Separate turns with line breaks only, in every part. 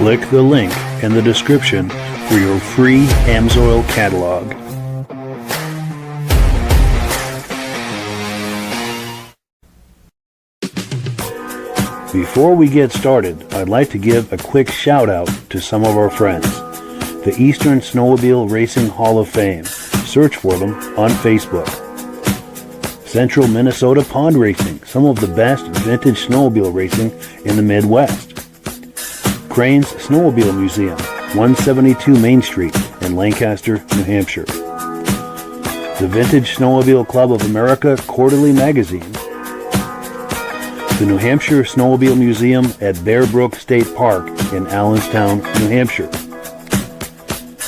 Click the link in the description for your free AMSOIL catalog. Before we get started, I'd like to give a quick shout out to some of our friends. The Eastern Snowmobile Racing Hall of Fame. Search for them on Facebook. Central Minnesota Pond Racing, some of the best vintage snowmobile racing in the Midwest. Crane's Snowmobile Museum, 172 Main Street in Lancaster, New Hampshire. The Vintage Snowmobile Club of America Quarterly Magazine. The New Hampshire Snowmobile Museum at Bear Brook State Park in Allenstown, New Hampshire.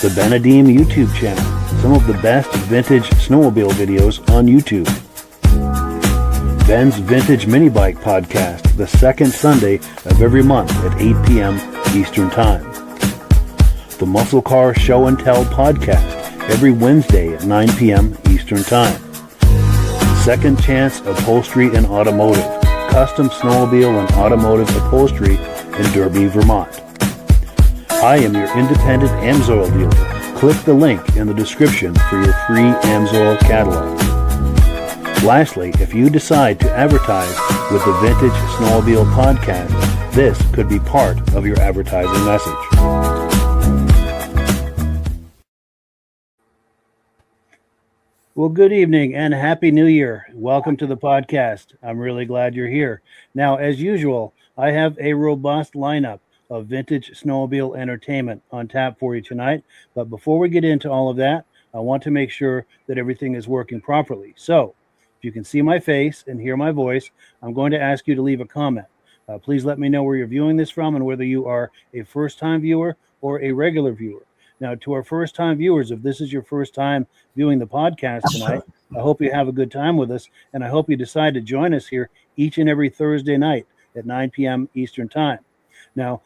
The Benedim YouTube channel, some of the best vintage snowmobile videos on YouTube. Ben's Vintage Mini Bike Podcast, the second Sunday of every month at 8 p.m. Eastern Time. The Muscle Car Show and Tell Podcast, every Wednesday at 9 p.m. Eastern Time. Second Chance Upholstery and Automotive, custom snowmobile and automotive upholstery in Derby, Vermont. I am your independent AMSOIL dealer. Click the link in the description for your free AMSOIL catalog. Lastly, if you decide to advertise with the Vintage Snowmobile Podcast, this could be part of your advertising message. Well, good evening and Happy New Year. Welcome to the podcast. I'm really glad you're here. Now, as usual, I have a robust lineup of vintage snowmobile entertainment on tap for you tonight. But before we get into all of that, I want to make sure that everything is working properly. So, if you can see my face and hear my voice, I'm going to ask you to leave a comment. Please let me know where you're viewing this from and whether you are a first-time viewer or a regular viewer. Now, to our first-time viewers, if this is your first time viewing the podcast tonight, I hope you have a good time with us, and I hope you decide to join us here each and every Thursday night at 9 p.m. Eastern Time. Now,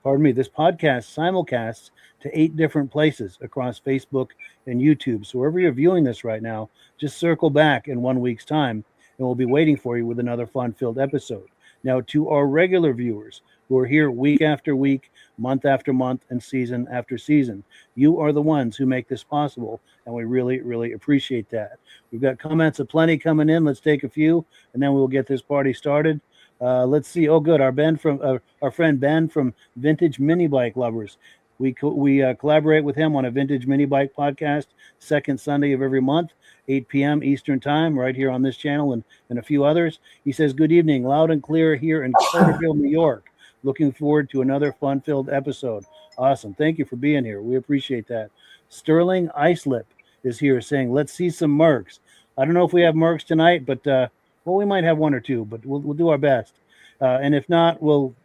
pardon me, this podcast simulcasts to 8 different places across Facebook and YouTube. So wherever you're viewing this right now, just circle back in 1 week's time, and we'll be waiting for you with another fun-filled episode. Now, to our regular viewers who are here week after week, month after month, and season after season, you are the ones who make this possible, and we really, really appreciate that. We've got comments aplenty coming in. Let's take a few, and then we'll get this party started. Let's see. Oh, good. Our friend Ben from Vintage Mini Bike Lovers. We collaborate with him on a Vintage Mini Bike Podcast, second Sunday of every month, 8 p.m. Eastern Time, right here on this channel and a few others. He says, good evening, loud and clear here in Carterville, New York. Looking forward to another fun-filled episode. Awesome. Thank you for being here. We appreciate that. Sterling Icelip is here saying, let's see some Mercs. I don't know if we have Mercs tonight, but, well, we might have one or two, but we'll do our best. And if not, we'll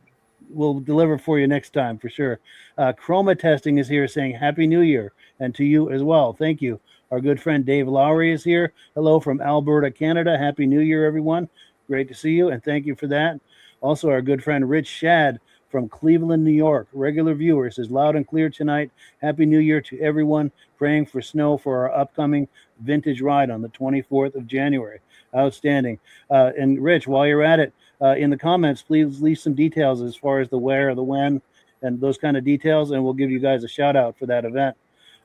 deliver for you next time for sure. Chroma Testing is here saying Happy New Year, and to you as well. Thank you. Our good friend Dave Lowry is here. Hello from Alberta, Canada. Happy New Year, everyone. Great to see you, and thank you for that. Also, our good friend Rich Shad from Cleveland, New York, regular viewer, says loud and clear tonight. Happy New Year to everyone. Praying for snow for our upcoming vintage ride on the 24th of January. Outstanding. And Rich, while you're at it, in the comments, please leave some details as far as the where, the when, and those kind of details, and we'll give you guys a shout out for that event.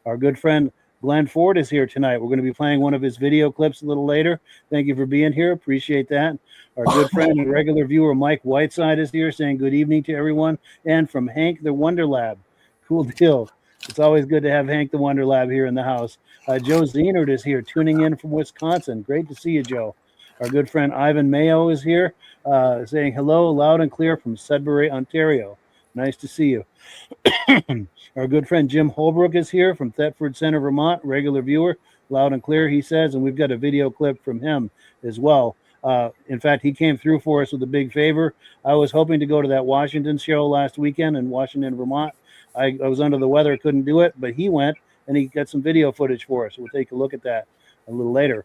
Our good friend Glenn Ford is here tonight. We're going to be playing one of his video clips a little later. Thank you for being here. Appreciate that. Our good friend and regular viewer Mike Whiteside is here saying good evening to everyone. And from Hank the Wonder Lab. Cool deal. It's always good to have Hank the Wonder Lab here in the house. Joe Zenert is here tuning in from Wisconsin. Great to see you, Joe. Our good friend Ivan Mayo is here saying hello loud and clear from Sudbury, Ontario. Nice to see you. Our good friend Jim Holbrook is here from Thetford Center, Vermont, regular viewer, loud and clear, he says, and we've got a video clip from him as well. In fact, he came through for us with a big favor. I was hoping to go to that Washington show last weekend in Washington, Vermont. I was under the weather, couldn't do it, but he went, and he got some video footage for us. We'll take a look at that a little later.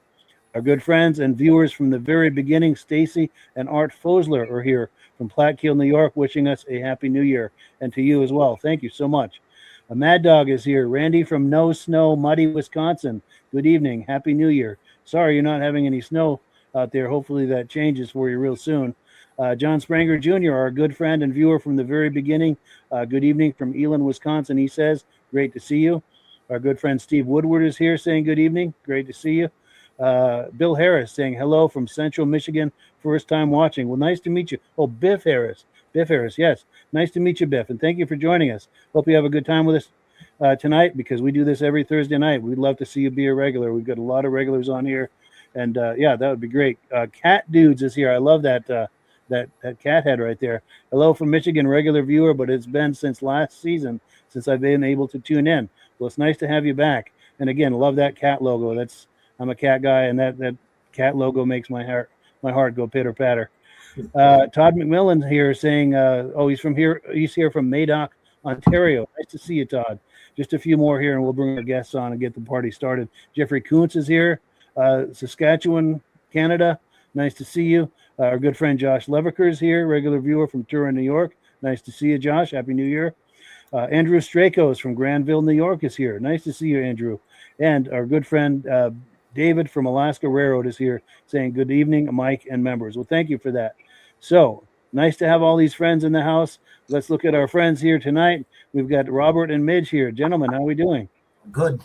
Our good friends and viewers from the very beginning, Stacy and Art Fosler, are here from Plattkill, New York, wishing us a happy new year, and to you as well. Thank you so much. A Mad Dog is here. Randy from No Snow, Muddy, Wisconsin. Good evening. Happy New Year. Sorry you're not having any snow out there. Hopefully that changes for you real soon. John Spranger Jr., our good friend and viewer from the very beginning. Good evening from Elon, Wisconsin, he says. Great to see you. Our good friend Steve Woodward is here saying good evening. Great to see you. Bill Harris saying hello from Central Michigan. First time watching. Well, nice to meet you. Oh, Biff Harris. Biff Harris, yes. Nice to meet you, Biff, and thank you for joining us. Hope you have a good time with us tonight, because we do this every Thursday night. We'd love to see you be a regular. We've got a lot of regulars on here, and yeah, that would be great. Cat Dudes is here. I love that cat head right there. Hello from Michigan, regular viewer, but it's been since last season since I've been able to tune in. Well, it's nice to have you back. And again, love that cat logo. I'm a cat guy, and that cat logo makes my heart go pitter patter. Todd McMillan here saying, he's here from Madoc, Ontario. Nice to see you, Todd. Just a few more here, and we'll bring our guests on and get the party started. Jeffrey Kuntz is here, Saskatchewan, Canada. Nice to see you. Our good friend Josh Leviker is here, regular viewer from Turin, New York. Nice to see you, Josh. Happy New Year. Andrew Strakos from Granville, New York is here. Nice to see you, Andrew. And our good friend David from Alaska Railroad is here saying good evening, Mike and members. Well, thank you for that. So nice to have all these friends in the house. Let's look at our friends here tonight. We've got Robert and Midge here. Gentlemen, how are we doing?
Good.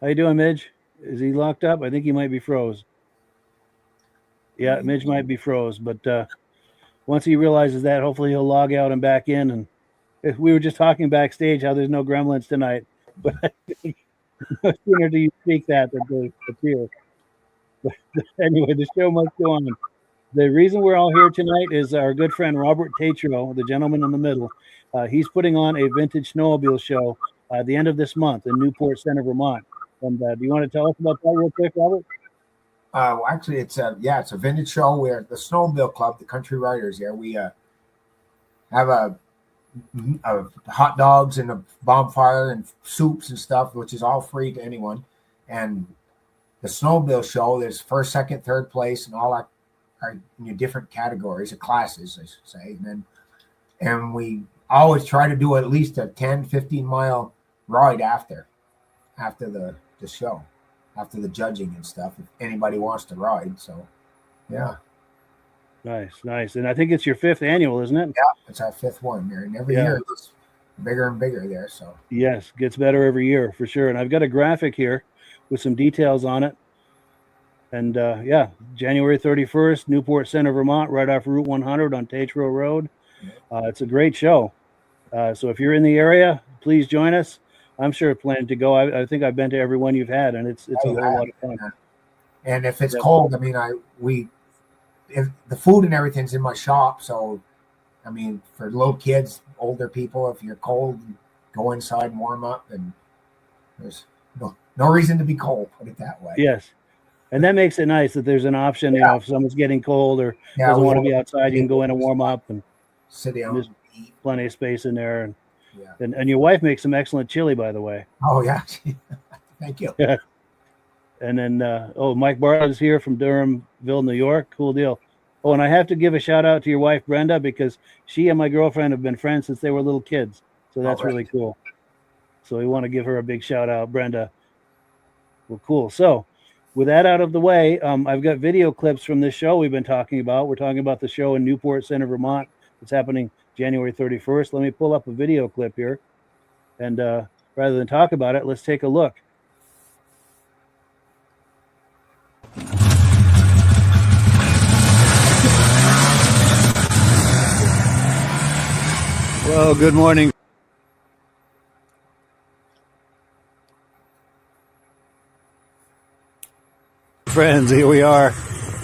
How you doing, Midge? Is he locked up? I think he might be froze. Yeah, Midge might be froze, but once he realizes that, hopefully he'll log out and back in. And if we were just talking backstage how there's no gremlins tonight, but I think no sooner do you speak that they appear. But anyway, the show must go on. The reason we're all here tonight is our good friend Robert Tetreault, the gentleman in the middle. He's putting on a vintage snowmobile show at the end of this month in Newport Ctr, Vermont. And do you want to tell us about that real quick, Robert?
Actually, it's a vintage show where the Snowmobile Club, the Country Riders here, we have a hot dogs and a bonfire and soups and stuff, which is all free to anyone. And the Snowmobile show, there's first, second, third place, and all that are in different categories of classes, I should say. And we always try to do at least a 10, 15-mile ride after the show, after the judging and stuff, if anybody wants to ride. So, yeah.
Nice. And I think it's your 5th annual, isn't it?
Yeah, it's our 5th one there. And every year it gets bigger and bigger there. So,
yes, gets better every year for sure. And I've got a graphic here with some details on it. And January 31st, Newport Ctr, Vermont, right off Route 100 on Tetreault Road. It's a great show. So if you're in the area, please join us. I'm sure planning to go. I think I've been to every one you've had, and it's a whole lot of fun.
And if it's cold, I mean, if the food and everything's in my shop. So, I mean, for little kids, older people, if you're cold, go inside and warm up. And there's no reason to be cold, put it that way.
Yes. And that makes it nice that there's an option, if someone's getting cold or doesn't want to be outside, you can go in and warm up and
sit down. There's
plenty of space in there. And your wife makes some excellent chili, by the way.
Oh, yeah. Thank you.
Yeah. And then, Mike Bartlett is here from Durhamville, New York. Cool deal. Oh, and I have to give a shout out to your wife, Brenda, because she and my girlfriend have been friends since they were little kids. So that's really cool. So we want to give her a big shout out, Brenda. Well, cool. So with that out of the way, I've got video clips from this show we've been talking about. We're talking about the show in Newport Ctr, Vermont. It's happening January 31st. Let me pull up a video clip here. And rather than talk about it, let's take a look. Well, good morning. Friends, here we are,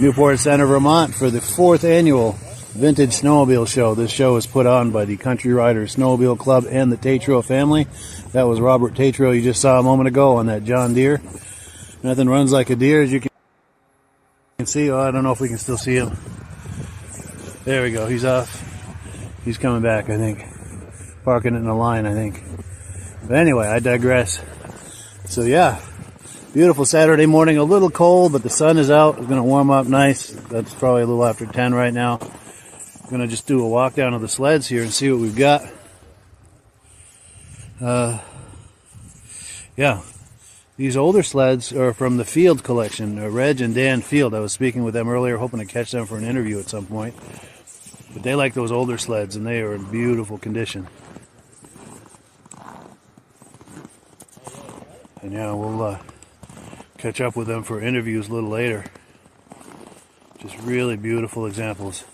Newport Ctr, Vermont, for the 4th annual Vintage Snowmobile Show. This show is put on by the Country Riders Snowmobile Club and the Tetreault family. That was Robert Tetreault you just saw a moment ago on that John Deere. Nothing runs like a deer, as you can see. Oh, I don't know if we can still see him. There we go. He's off. He's coming back, I think. Parking it in a line, I think. But anyway, I digress. So, yeah. Beautiful Saturday morning, a little cold, but the sun is out. It's going to warm up nice. That's probably a little after 10 right now. I'm going to just do a walk down to the sleds here and see what we've got. These older sleds are from the Field collection, Reg and Dan Field. I was speaking with them earlier, hoping to catch them for an interview at some point. But they like those older sleds, and they are in beautiful condition. And yeah, we'll catch up with them for interviews a little later. Just really beautiful examples.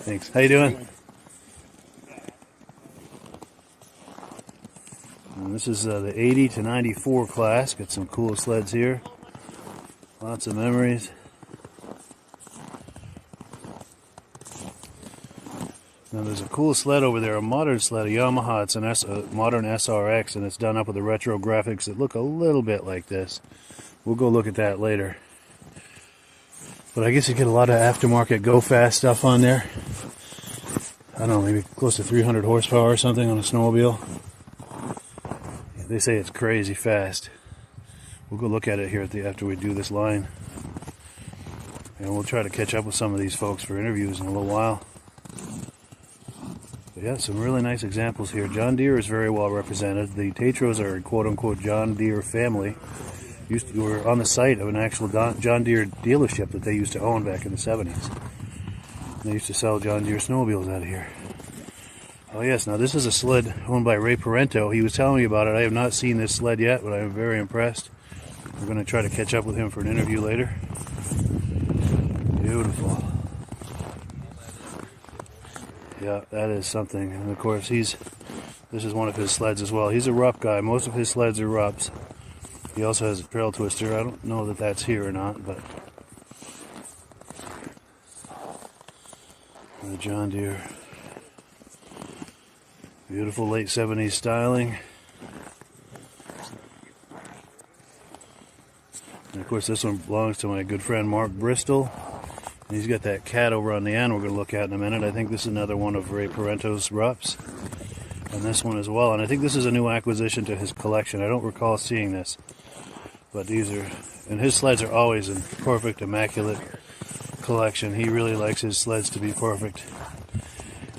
Thanks. How you doing? And this is the 80 to 94 class. Got some cool sleds here. Lots of memories. Now there's a cool sled over there, a modern sled, a Yamaha. It's a modern SRX, and it's done up with the retro graphics that look a little bit like this. We'll go look at that later. But I guess you get a lot of aftermarket go fast stuff on there. I don't know, maybe close to 300 horsepower or something on a snowmobile. They say it's crazy fast. We'll go look at it here after we do this line. And we'll try to catch up with some of these folks for interviews in a little while. But yeah, some really nice examples here. John Deere is very well represented. The Tetreaults are a quote-unquote John Deere family. Were on the site of an actual John Deere dealership that they used to own back in the 70s. They used to sell John Deere snowmobiles out of here. Oh yes, now this is a sled owned by Ray Parento. He was telling me about it. I have not seen this sled yet, but I am very impressed. We're going to try to catch up with him for an interview later. Beautiful. Yeah, that is something. And of course, this is one of his sleds as well. He's a Rupp guy. Most of his sleds are Rupps. He also has a trail twister. I don't know that that's here or not, but the John Deere. Beautiful late 70s styling. And of course, this one belongs to my good friend Mark Bristol. And he's got that cat over on the end we're going to look at in a minute. I think this is another one of Ray Parento's Rupps. And this one as well. And I think this is a new acquisition to his collection. I don't recall seeing this. But these are, and his sleds are always in perfect, immaculate collection. He really likes his sleds to be perfect.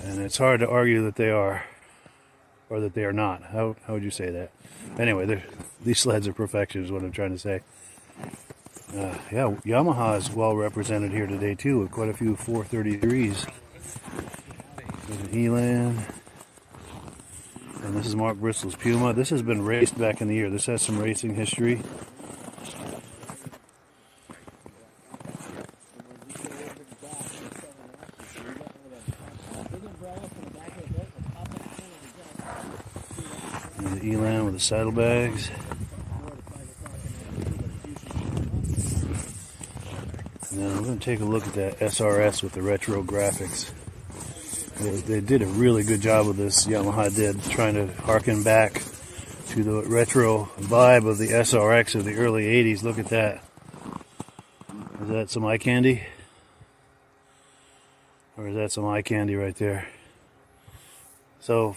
And it's hard to argue that they are, or that they are not. How would you say that? Anyway, these sleds are perfection is what I'm trying to say. Yeah, Yamaha is well represented here today too, with quite a few 433s. There's an Elan. And this is Mark Bristol's Puma. This has been raced back in the year. This has some racing history. And the Elan with the saddlebags. And then we're going to take a look at that SRS with the retro graphics. They did a really good job with this, Yamaha did, trying to harken back to the retro vibe of the SRX of the early 80s. Look at that. Is that some eye candy? Or is that some eye candy right there? So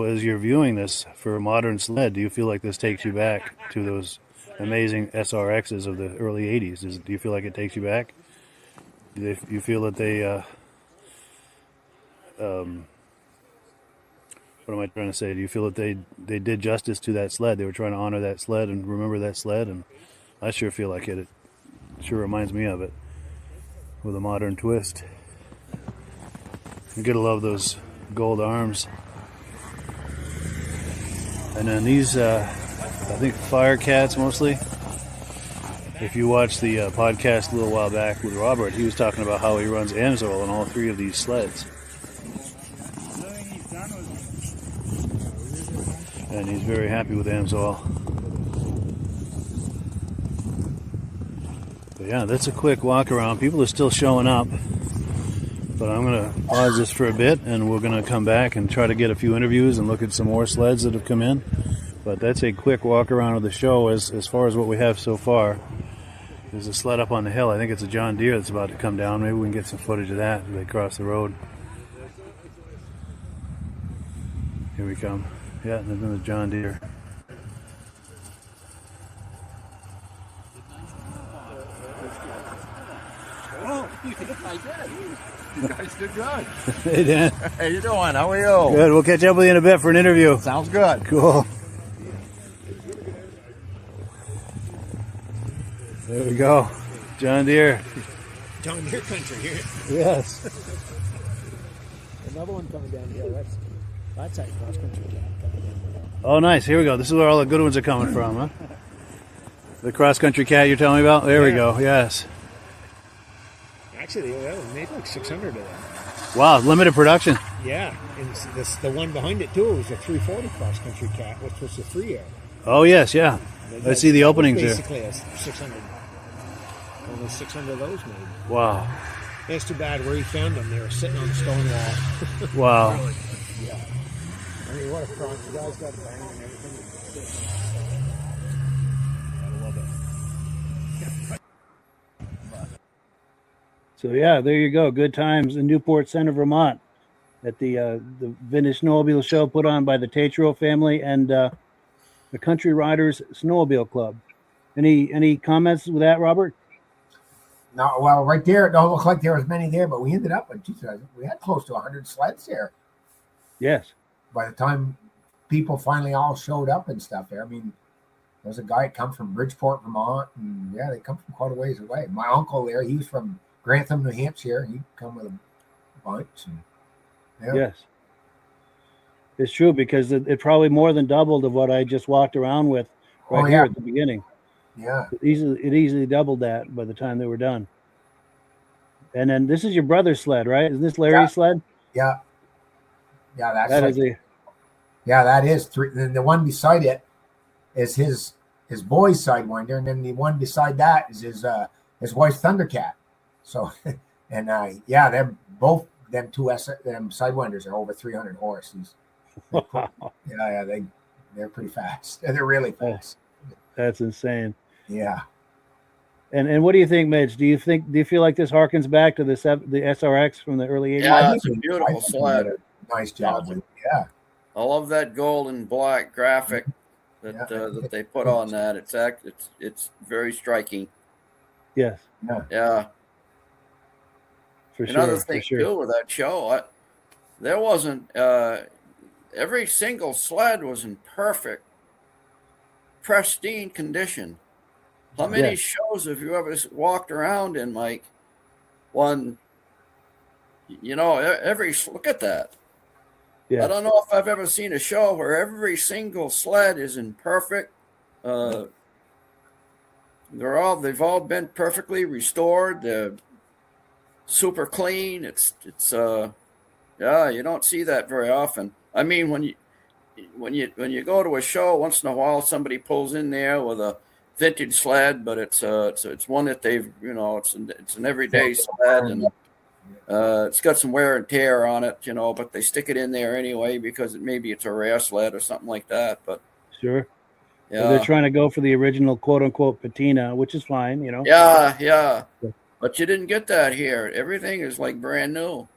as you're viewing this for a modern sled, do you feel like this takes you back to those amazing SRXs of the early 80s? Do you feel like it takes you back? Do you feel that they... what am I trying to say? Do you feel that they did justice to that sled? They were trying to honor that sled and remember that sled, and I sure feel like it. It sure reminds me of it with a modern twist. You gotta love those gold arms. And then these, I think Firecats mostly. If you watched the podcast a little while back with Robert, he was talking about how he runs Amsoil on all three of these sleds. And he's very happy with Amsoil. But yeah, that's a quick walk around. People are still showing up. But I'm going to pause this for a bit, and we're going to come back and try to get a few interviews and look at some more sleds that have come in. But that's a quick walk around of the show as far as what we have so far. There's a sled up on the hill. I think it's a John Deere that's about to come down. Maybe we can get some footage of that as they cross the road. Here we come. Yeah, there's another John Deere.
I did. You guys did good.
Hey, Dan.
How you doing? How are you?
Good. We'll catch up with you in a bit for an interview.
Sounds good.
Cool. There we go. John Deere.
John Deere country here.
Yes.
Another one coming down the hill. That's that cross country cat coming down the hill.
Oh, nice. Here we go. This is where all the good ones are coming from, huh? The cross-country cat you're telling me about? There we go. Yes.
Actually, they made like 600 of them.
Wow. Limited production.
Yeah, and the one behind it too was a 340 cross country cat, which was the 3-air.
Oh, yes. Yeah. I see the openings there.
Basically, a 600. Almost 600 of those made.
Wow.
It's too bad where he found them. They were sitting on the stone wall.
Wow.
Yeah. I mean, what a front. The guy's got a bang and everything. I love it.
So, yeah, there you go. Good times in Newport Ctr, Vermont at the Vintage Snowmobile show put on by the Tetreault family and the Country Riders Snowmobile Club. Any comments with that, Robert?
No, well, right there, it don't look like there was many there, but we ended up with, we had close to 100 sleds there.
Yes.
By the time people finally all showed up and stuff there, I mean, there was a guy that come from Bridgeport, Vermont, and yeah, they come from quite a ways away. My uncle there, he was from Grantham, New Hampshire. He'd come with a bunch. And, yeah.
Yes. It's true because it probably more than doubled of what I just walked around with right here at the beginning.
Yeah.
It easily doubled that by the time they were done. And then this is your brother's sled, right? Is this Larry's sled?
Yeah. Yeah,
That is
three. Then the one beside it is his boy's Sidewinder, and then the one beside that is his wife's Thundercat. So, and they're both them them Sidewinders are over 300 horses.
Wow.
They're pretty fast. They're really fast.
That's insane.
Yeah.
And what do you think, Mitch? Do you feel like this harkens back to the SRX from the early 80s?
Yeah, it's a beautiful sled.
Nice job. Yeah.
I love that gold and black graphic that they put on that. It's very striking.
Yes.
Yeah.
For sure.
Another thing too with that show, there wasn't every single sled was in perfect, pristine condition. How many shows have you ever walked around in, like one? Look at that.
Yeah.
I don't know if I've ever seen a show where every single sled is in perfect. They've all been perfectly restored. They're super clean. You don't see that very often. I mean, when you go to a show, once in a while somebody pulls in there with a vintage sled, but it's one that they've it's an everyday sled, and it's got some wear and tear on it, but they stick it in there anyway because maybe it's a rare sled or something like that. But
sure.
Yeah.
So they're trying to go for the original quote unquote patina, which is fine,
Yeah. But you didn't get that here. Everything is like brand new.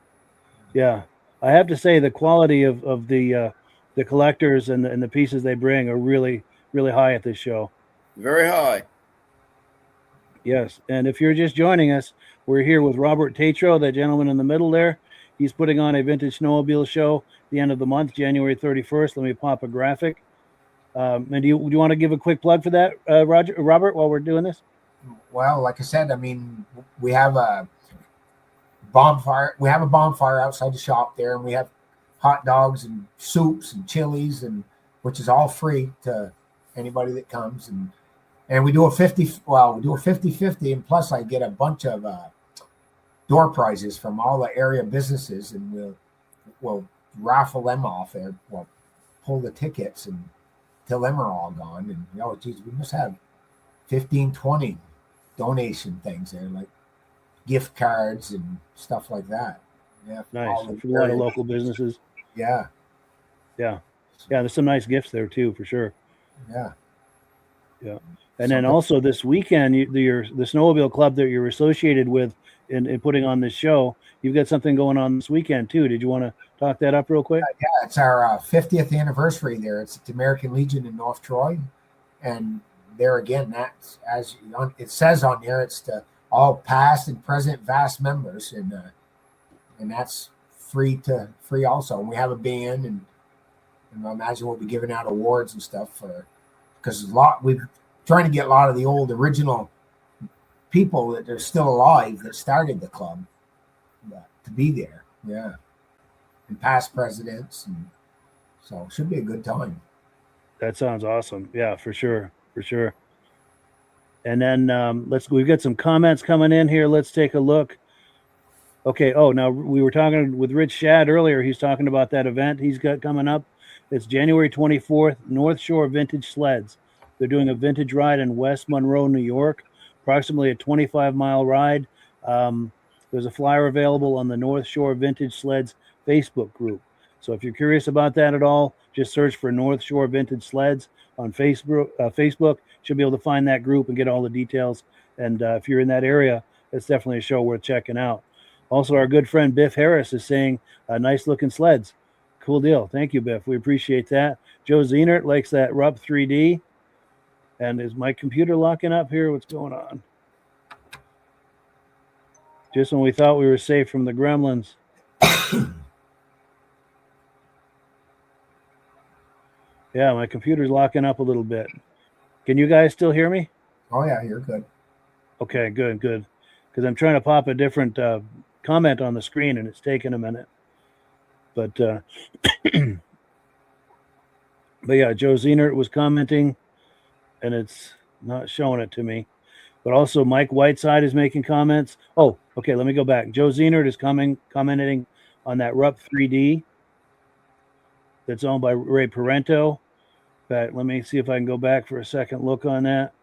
Yeah. I have to say the quality of the collectors and the pieces they bring are really, really high at this show.
Very high.
Yes. And if you're just joining us, we're here with Robert Tetreault, that gentleman in the middle there. He's putting on a vintage snowmobile show at the end of the month, January 31st. Let me pop a graphic. And do you want to give a quick plug for that, Robert, while we're doing this?
Well, like I said, I mean, we have a bonfire. We have a bonfire outside the shop there, and we have hot dogs and soups and chilies, and which is all free to anybody that comes. And we do a 50-50, and plus I get a bunch of door prizes from all the area businesses, and we'll raffle them off there. We'll pull the tickets until them are all gone. And we must have 15, 20 donation things there, like gift cards and stuff like that. Yeah,
nice. For a lot of local businesses.
Yeah.
There's some nice gifts there too, for sure.
Yeah.
And then also this weekend, the snowmobile club that you're associated with in putting on this show, you've got something going on this weekend too. Did you want to talk that up real quick?
Yeah, it's our 50th anniversary there. It's at the American Legion in North Troy. And there again, that's, as it says on there, it's to all past and present vast members, and that's free also. And we have a band, and I imagine we'll be giving out awards and stuff because we're trying to get a lot of the old original people that are still alive that started the club to be there. Yeah. And past presidents. And so it should be a good time.
That sounds awesome. Yeah, for sure. For sure. And then we've got some comments coming in here. Let's take a look. Okay. Oh, now we were talking with Rich Shad earlier. He's talking about that event he's got coming up. It's January 24th, North Shore Vintage Sleds. They're doing a vintage ride in West Monroe, New York, approximately a 25-mile ride. There's a flyer available on the North Shore Vintage Sleds Facebook group. So if you're curious about that at all, just search for North Shore Vintage Sleds on Facebook. Should be able to find that group and get all the details. And if you're in that area, it's definitely a show worth checking out. Also, our good friend Biff Harris is saying, nice-looking sleds. Cool deal. Thank you, Biff. We appreciate that. Joe Zenert likes that Rupp 3D. And is my computer locking up here? What's going on? Just when we thought we were safe from the gremlins. Yeah, my computer's locking up a little bit. Can you guys still hear me?
Oh, yeah, you're good.
Okay, good. Because I'm trying to pop a different comment on the screen, and it's taking a minute. But but yeah, Joe Zenert was commenting, and it's not showing it to me. But also Mike Whiteside is making comments. Oh, okay, let me go back. Joe Zenert is commenting on that Rupp 3D that's owned by Ray Parento. But let me see if I can go back for a second look on that.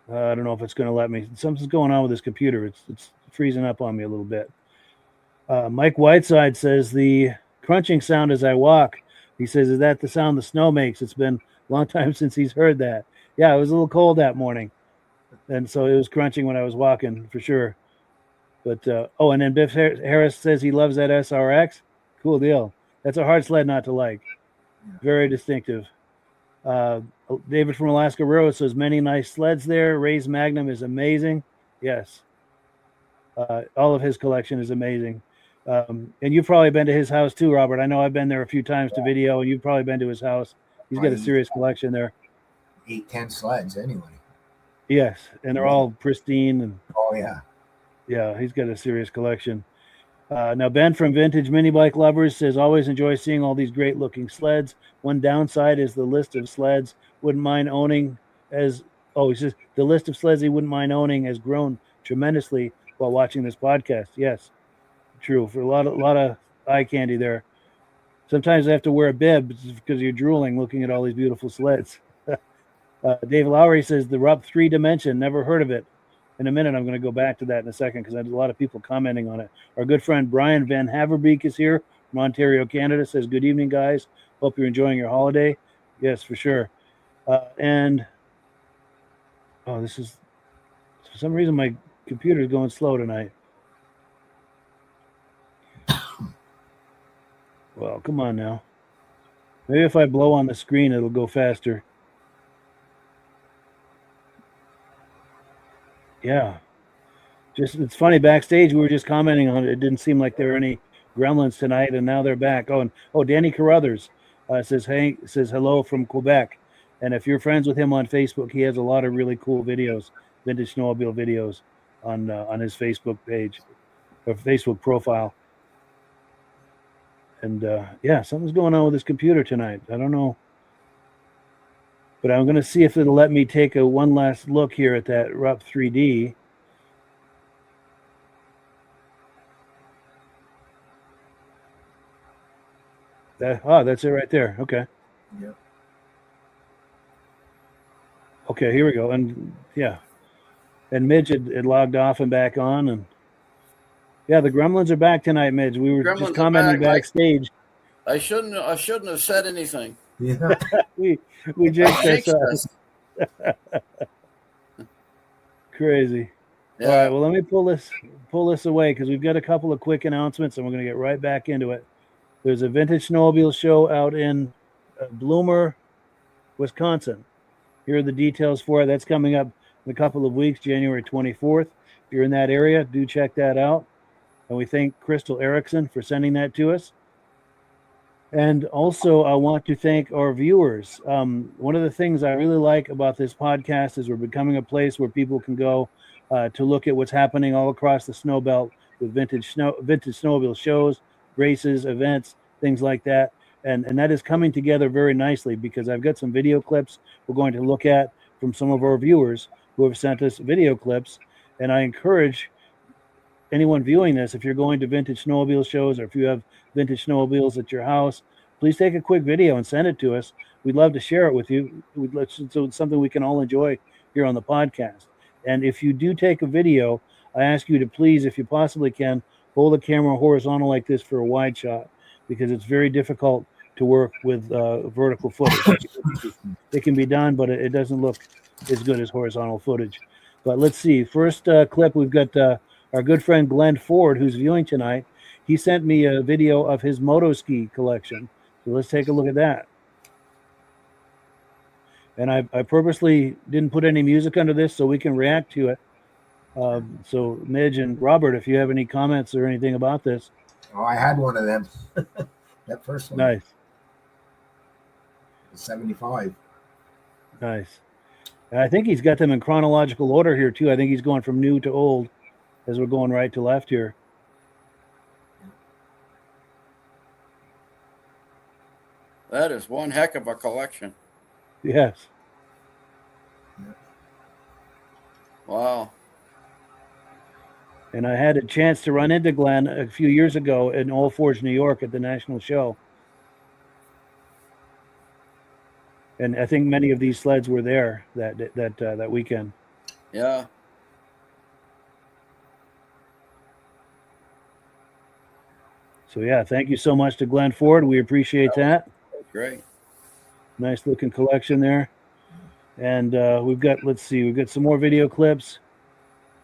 I don't know if it's going to let me. Something's going on with this computer. It's freezing up on me a little bit. Mike Whiteside says the crunching sound as I walk. He says, is that the sound the snow makes? It's been a long time since he's heard that. Yeah, it was a little cold that morning. And so it was crunching when I was walking for sure. But, and then Biff Harris says he loves that SRX. Cool deal. That's a hard sled not to like. Very distinctive. David from Alaska Road says many nice sleds there. Ray's Magnum is amazing. Yes. All of his collection is amazing. And you've probably been to his house too, Robert. I know I've been there a few times to video, and you've probably been to his house. He's got a serious collection there.
8-10 sleds anyway.
Yes, and they're all pristine. And
oh, yeah.
Yeah, he's got a serious collection. Now, Ben from Vintage Mini Bike Lovers says, always enjoy seeing all these great-looking sleds. One downside is the list of sleds wouldn't mind owning as – he says the list of sleds he wouldn't mind owning has grown tremendously while watching this podcast. Yes, true. For a lot of eye candy there. Sometimes I have to wear a bib because you're drooling looking at all these beautiful sleds. Dave Lowry says the Rupp 3 Dimension, never heard of it. In a minute, I'm going to go back to that in a second because there's a lot of people commenting on it. Our good friend Brian Van Haverbeek is here from Ontario, Canada. Says, good evening, guys. Hope you're enjoying your holiday. Yes, for sure. This is, for some reason, my computer is going slow tonight. Well, come on now. Maybe if I blow on the screen, it'll go faster. Yeah. It's funny, backstage we were just commenting on it. It didn't seem like there were any gremlins tonight, and now they're back. Danny Carruthers says hello from Quebec. And if you're friends with him on Facebook, he has a lot of really cool videos, vintage snowmobile videos on his Facebook page or Facebook profile. And something's going on with his computer tonight. I don't know. But I'm going to see if it'll let me take one last look here at that Rupp 3D. That's it right there. Okay.
Yep.
Okay, here we go. And yeah. And Midge had logged off and back on. And yeah, the gremlins are back tonight, Midge. We were just commenting backstage.
I shouldn't have said anything.
Yeah.
we jinxed ourselves. Crazy. Yeah. All right, well, let me pull this away because we've got a couple of quick announcements and we're going to get right back into it. There's a Vintage Snowmobile show out in Bloomer, Wisconsin. Here are the details for it. That's coming up in a couple of weeks, January 24th. If you're in that area, do check that out. And we thank Crystal Erickson for sending that to us. And also, I want to thank our viewers. One of the things I really like about this podcast is we're becoming a place where people can go to look at what's happening all across the snow belt with vintage snowmobile shows, races, events, things like that. And that is coming together very nicely because I've got some video clips we're going to look at from some of our viewers who have sent us video clips. And I encourage anyone viewing this, if you're going to vintage snowmobile shows or if you have vintage snowmobiles at your house, please take a quick video and send it to us. We'd love to share it with you. So it's something we can all enjoy here on the podcast. And if you do take a video, I ask you to please, if you possibly can, hold the camera horizontal like this for a wide shot because it's very difficult to work with vertical footage. It can be done, but it doesn't look as good as horizontal footage. But let's see. First clip, we've got our good friend Glenn Ford, who's viewing tonight. He sent me a video of his moto ski collection. So let's take a look at that. And I purposely didn't put any music under this so we can react to it. So Midge and Robert, if you have any comments or anything about this.
Oh, I had one of them. That first one.
Nice.
75.
Nice. And I think he's got them in chronological order here, too. I think he's going from new to old as we're going right to left here.
That is one heck of a collection.
Yes.
Wow.
And I had a chance to run into Glenn a few years ago in Old Forge, New York at the National Show. And I think many of these sleds were there that weekend.
Yeah.
So, yeah, thank you so much to Glenn Ford. We appreciate that.
Great.
Nice looking collection there. And we've got some more video clips.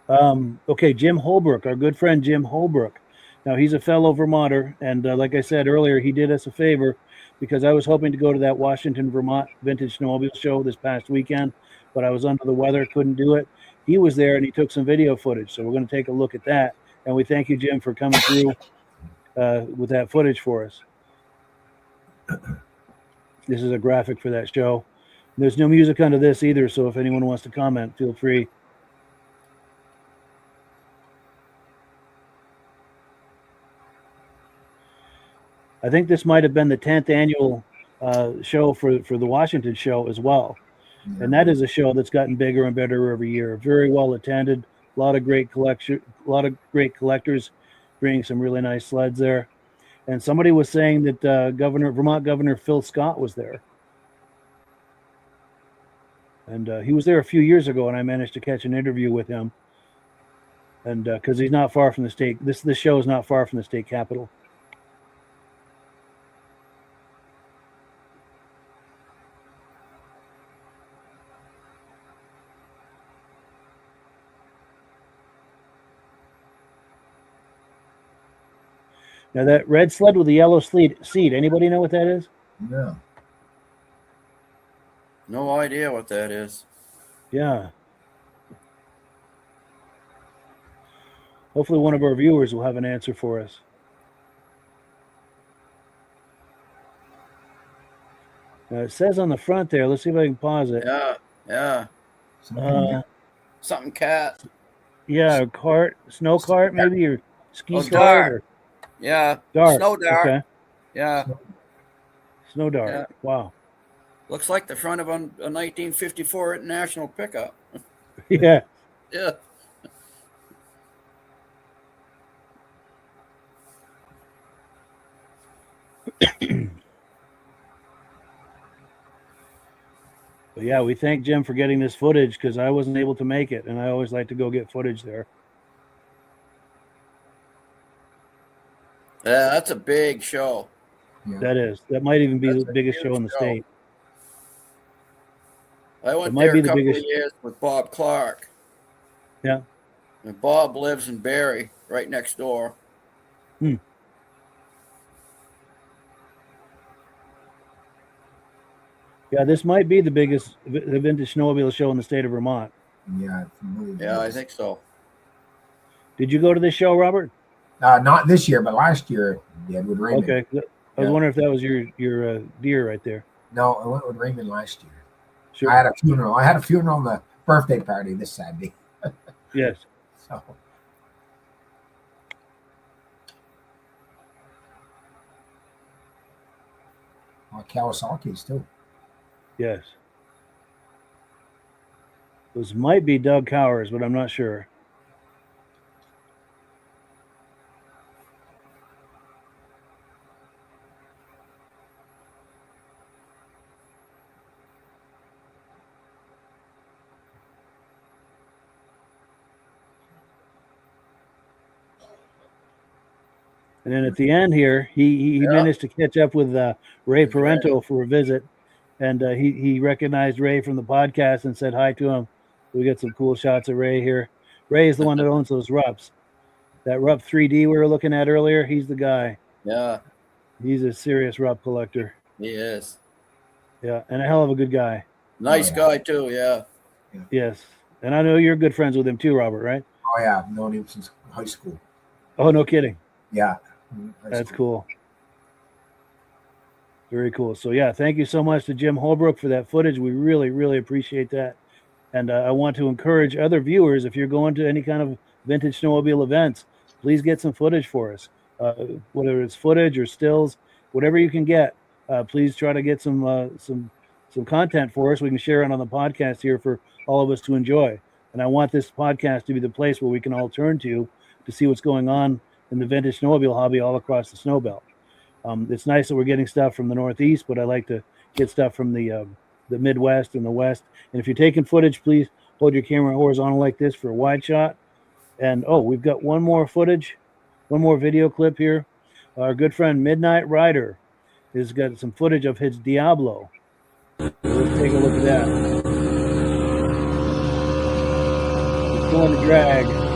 Okay, Jim Holbrook, our good friend Jim Holbrook. Now, he's a fellow Vermonter. And like I said earlier, he did us a favor because I was hoping to go to that Washington, Vermont Vintage Snowmobile show this past weekend, but I was under the weather, couldn't do it. He was there and he took some video footage. So we're going to take a look at that. And we thank you, Jim, for coming through with that footage for us. This is a graphic for that show. There's no music under this either, so if anyone wants to comment, feel free. I think this might have been the 10th annual show for the Washington show as well. And that is a show that's gotten bigger and better every year. Very well attended. A lot of great collectors bringing some really nice sleds there. And somebody was saying that Vermont Governor Phil Scott was there. And he was there a few years ago, and I managed to catch an interview with him. And because he's not far from the state, this show is not far from the state capitol. Now that red sled with the yellow seat, anybody know what that is?
No.
No idea what that is.
Yeah. Hopefully one of our viewers will have an answer for us. Now it says on the front there, let's see if I can pause it.
Yeah. Something cat.
Yeah, cart, snow cart maybe, or ski cart.
Dart.
Or,
yeah.
dart.
Snow dart.
Okay.
Yeah.
Snow dart.
Yeah.
Wow.
Looks like the front of a 1954 International pickup.
Yeah.
Yeah.
But yeah, we thank Jim for getting this footage because I wasn't able to make it, and I always like to go get footage there.
Yeah, that's a big show.
Yeah.
That might even be
That's
the
a
biggest show in the
huge show.
state.
I went
might
there
be
a
the
couple
biggest-
of years with Bob Clark.
Yeah.
And Bob lives in Barrie, right next door.
Yeah, this might be the biggest vintage snowmobile show in the state of Vermont.
Yeah,
I think so.
Did you go to the show, Robert?
Not this year, but last year I did with Raymond.
Okay. I was wondering if that was your deer right there.
No, I went with Raymond last year.
Sure.
I had a funeral. I had a funeral and the birthday party this Saturday.
Yes.
So. Kawasaki's too.
Yes. Those might be Doug Cowers, but I'm not sure. And then at the end here, he managed to catch up with Ray Parento for a visit, and he recognized Ray from the podcast and said hi to him. We got some cool shots of Ray here. Ray is the one that owns those Rups. That Rup 3D we were looking at earlier, he's the guy.
Yeah.
He's a serious Rup collector.
He is.
Yeah, and a hell of a good guy.
Nice guy too, yeah.
Yes. And I know you're good friends with him too, Robert, right?
Oh, yeah. I've known him since high school.
Oh, no kidding.
Yeah.
That's cool. Very cool. So, yeah, thank you so much to Jim Holbrook for that footage. We really, really appreciate that. And I want to encourage other viewers, if you're going to any kind of vintage snowmobile events, please get some footage for us. Whether it's footage or stills, whatever you can get, please try to get some content for us. We can share it on the podcast here for all of us to enjoy. And I want this podcast to be the place where we can all turn to see what's going on in the vintage snowmobile hobby all across the snow belt. It's nice that we're getting stuff from the Northeast, but I like to get stuff from the Midwest and the West. And if you're taking footage, please hold your camera horizontal like this for a wide shot. And we've got one more video clip here. Our good friend Midnight Rider has got some footage of his Diablo. Let's take a look at that. He's going to drag.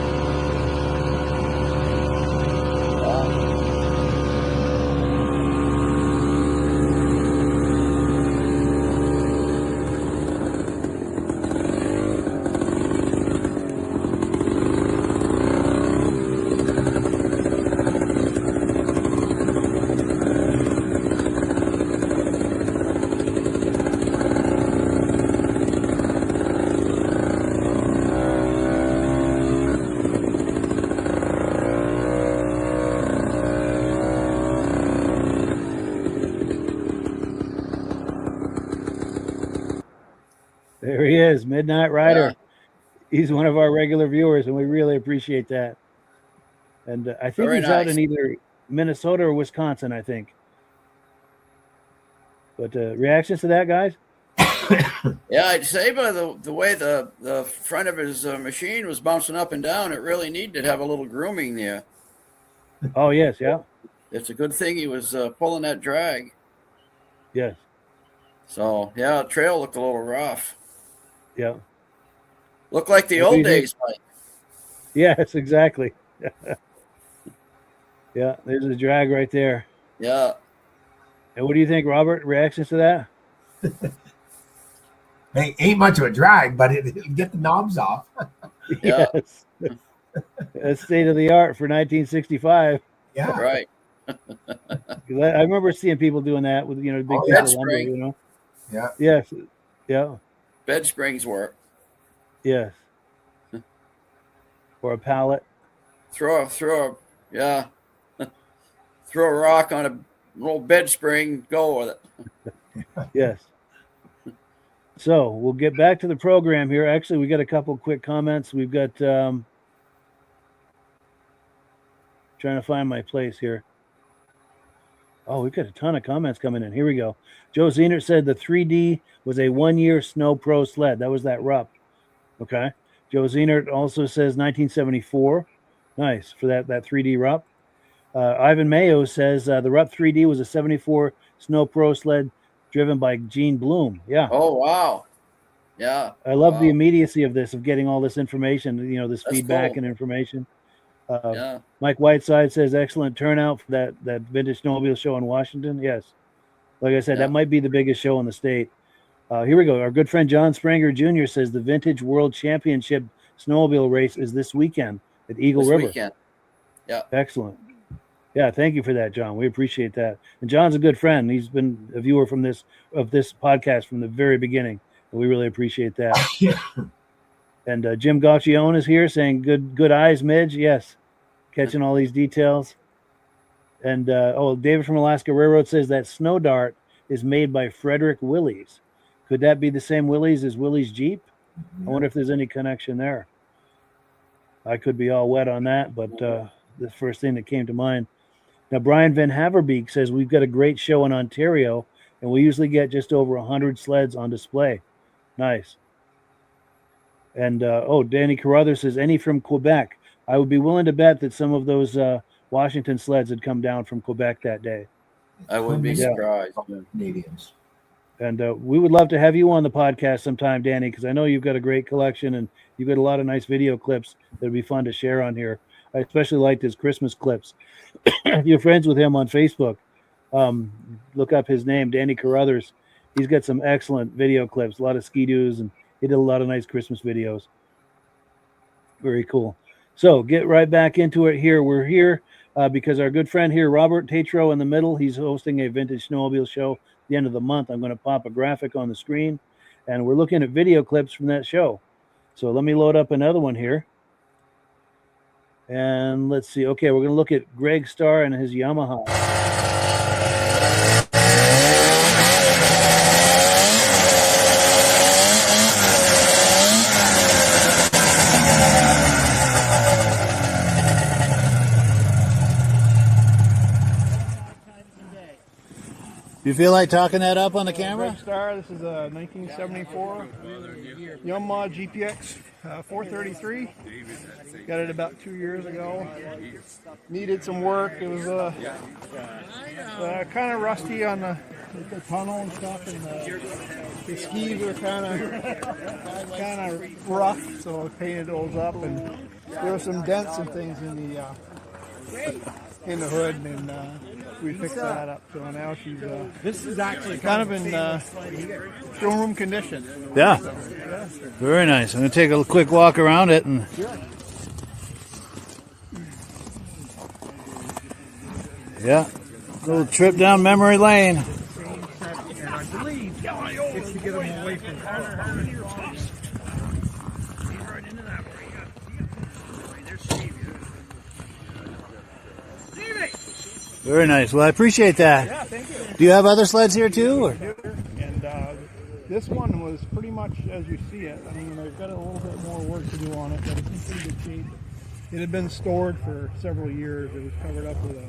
There he is, Midnight Rider. Yeah. He's one of our regular viewers, and we really appreciate that. And I think he's out in either Minnesota or Wisconsin, I think. But reactions to that, guys?
Yeah, I'd say by the way the front of his machine was bouncing up and down, it really needed to have a little grooming there.
Oh, yes, yeah.
It's a good thing he was pulling that drag.
Yes.
So, yeah, the trail looked a little rough.
Yeah.
Looked like the old days, Mike.
Yes, exactly. Yeah, there's a drag right there.
Yeah.
And what do you think, Robert? Reactions to that?
Hey, ain't much of a drag, but it'll get the knobs off.
Yes. That's state of the art for 1965.
Yeah.
Right.
I remember seeing people doing that with, big pieces of lumber,
Yeah.
Yes. Yeah.
Bed springs work.
Yes. Or a pallet.
Throw a rock on a little bed spring, go with it.
Yes. So we'll get back to the program here. Actually, we got a couple quick comments. We've got trying to find my place here. Oh, we've got a ton of comments coming in. Here we go. Joe Zenert said the 3D was a 1-year Snow Pro sled. That was that Rupp. Okay. Joe Zenert also says 1974. Nice for that 3D Rupp. Ivan Mayo says the Rupp 3D was a 74 Snow Pro sled driven by Gene Bloom. Yeah.
Oh, wow. Yeah.
I love the immediacy of this, of getting all this information, this
That's
feedback
cool.
and information.
Yeah.
Mike Whiteside says excellent turnout for that Vintage Snowmobile show in Washington. Yes. Like I said, that might be the biggest show in the state. Here we go. Our good friend John Spranger Jr. says the Vintage World Championship snowmobile race is this weekend at Eagle River.
Weekend. Yeah.
Excellent. Yeah, thank you for that, John. We appreciate that. And John's a good friend. He's been a viewer from this podcast from the very beginning. And we really appreciate that.
Yeah.
And Jim Gauchione is here saying good eyes, Midge. Yes. Catching all these details. And David from Alaska Railroad says that Snow Dart is made by Frederick Willys. Could that be the same Willys as Willys Jeep? I wonder if there's any connection there. I could be all wet on that, but the first thing that came to mind. Now, Brian Van Haverbeek says we've got a great show in Ontario, and we usually get just over 100 sleds on display. Nice. And, Danny Carruthers says, any from Quebec. I would be willing to bet that some of those Washington sleds had come down from Quebec that day.
I wouldn't be surprised.
Canadians.
And we would love to have you on the podcast sometime, Danny, because I know you've got a great collection and you've got a lot of nice video clips that would be fun to share on here. I especially liked his Christmas clips. If you're friends with him on Facebook, look up his name, Danny Carruthers. He's got some excellent video clips, a lot of ski-doos, and he did a lot of nice Christmas videos. Very cool. So get right back into it here. We're here because our good friend here, Robert Tetreault in the middle, he's hosting a Vintage Snowmobile show at the end of the month. I'm going to pop a graphic on the screen, and we're looking at video clips from that show. So let me load up another one here. And let's see. Okay, we're going to look at Greg Starr and his Yamaha. You feel like talking that up on the camera?
Greg Starr, this is a 1974 Yamaha GPX 433. Got it about 2 years ago. Needed some work. It was kind of rusty on the tunnel and stuff, and the skis were kind of rough, so I painted those up, and there were some dents and things in the hood, and we fixed that up. So now she's this is actually kind of in showroom condition.
Yeah. Very nice. I'm going to take a quick walk around it. And yeah, little trip down memory lane.
And I believe if you get them away from
Very nice. Well, I appreciate that.
Yeah, thank you.
Do you have other sleds here too? Or?
And this one was pretty much as you see it. I mean, they've got a little bit more work to do on it, but it's in pretty good shape. It had been stored for several years. It was covered up with a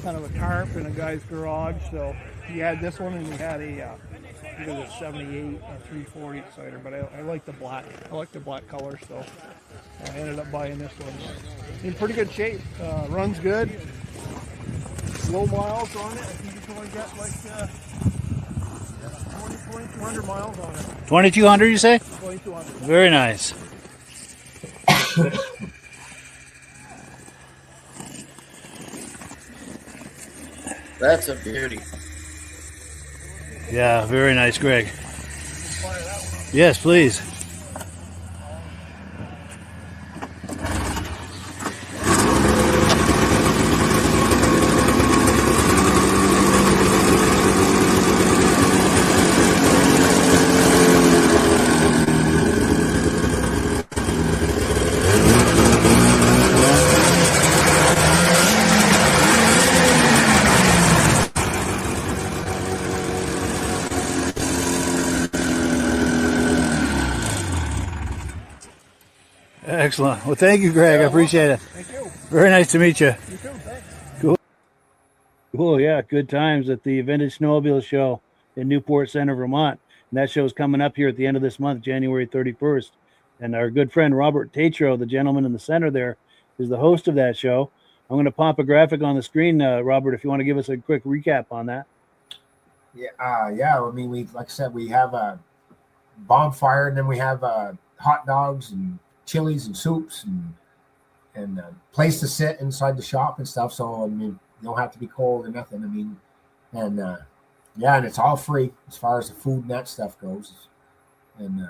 kind of a tarp in a guy's garage. So he had this one, and he had a I think it was a 78 or 340 Exciter, but I like the black. I like the black color, so I ended up buying this one. In pretty good shape. Runs good. Low miles on it. I think you can only get like 2,200 miles on it.
2,200, you say?
2,200.
Very nice.
That's a beauty.
Yeah, very nice, Greg. Yes, please. Excellent. Well, thank you, Greg. I appreciate it.
Thank you.
Very nice to meet you.
You too. Thanks.
Cool. Yeah, good times at the Vintage Snowmobile Show in Newport Ctr, Vermont. And that show is coming up here at the end of this month, January 31st. And our good friend Robert Tetreault, the gentleman in the center there, is the host of that show. I'm going to pop a graphic on the screen, Robert, if you want to give us a quick recap on that.
Yeah. I mean, like I said, we have a bonfire, and then we have hot dogs and chilies and soups and a place to sit inside the shop and stuff. So I mean, you don't have to be cold or nothing. I mean, and Yeah, and it's all free as far as the food and that stuff goes. And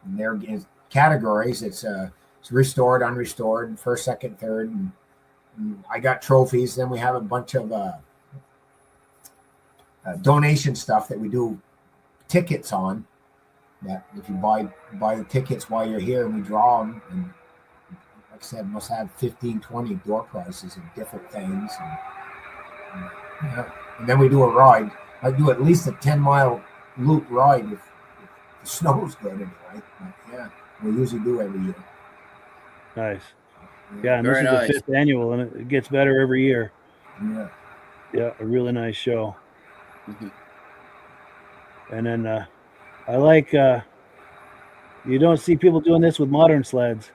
there is categories. It's restored, unrestored, first, second, third, and I got trophies. Then we have a bunch of donation stuff that we do tickets on. That if you buy the tickets while you're here, and we draw them, and like I said, must have 15, 20 door prizes of different things. And then we do a ride. I do at least a 10-mile loop ride if the snow's good anyway. But yeah, we usually do every year.
Nice. Yeah, and
Very
this is
nice.
the 5th annual, and it gets better every year.
Yeah.
Yeah, a really nice show.
Mhm.
And then I like you don't see people doing this with modern sleds.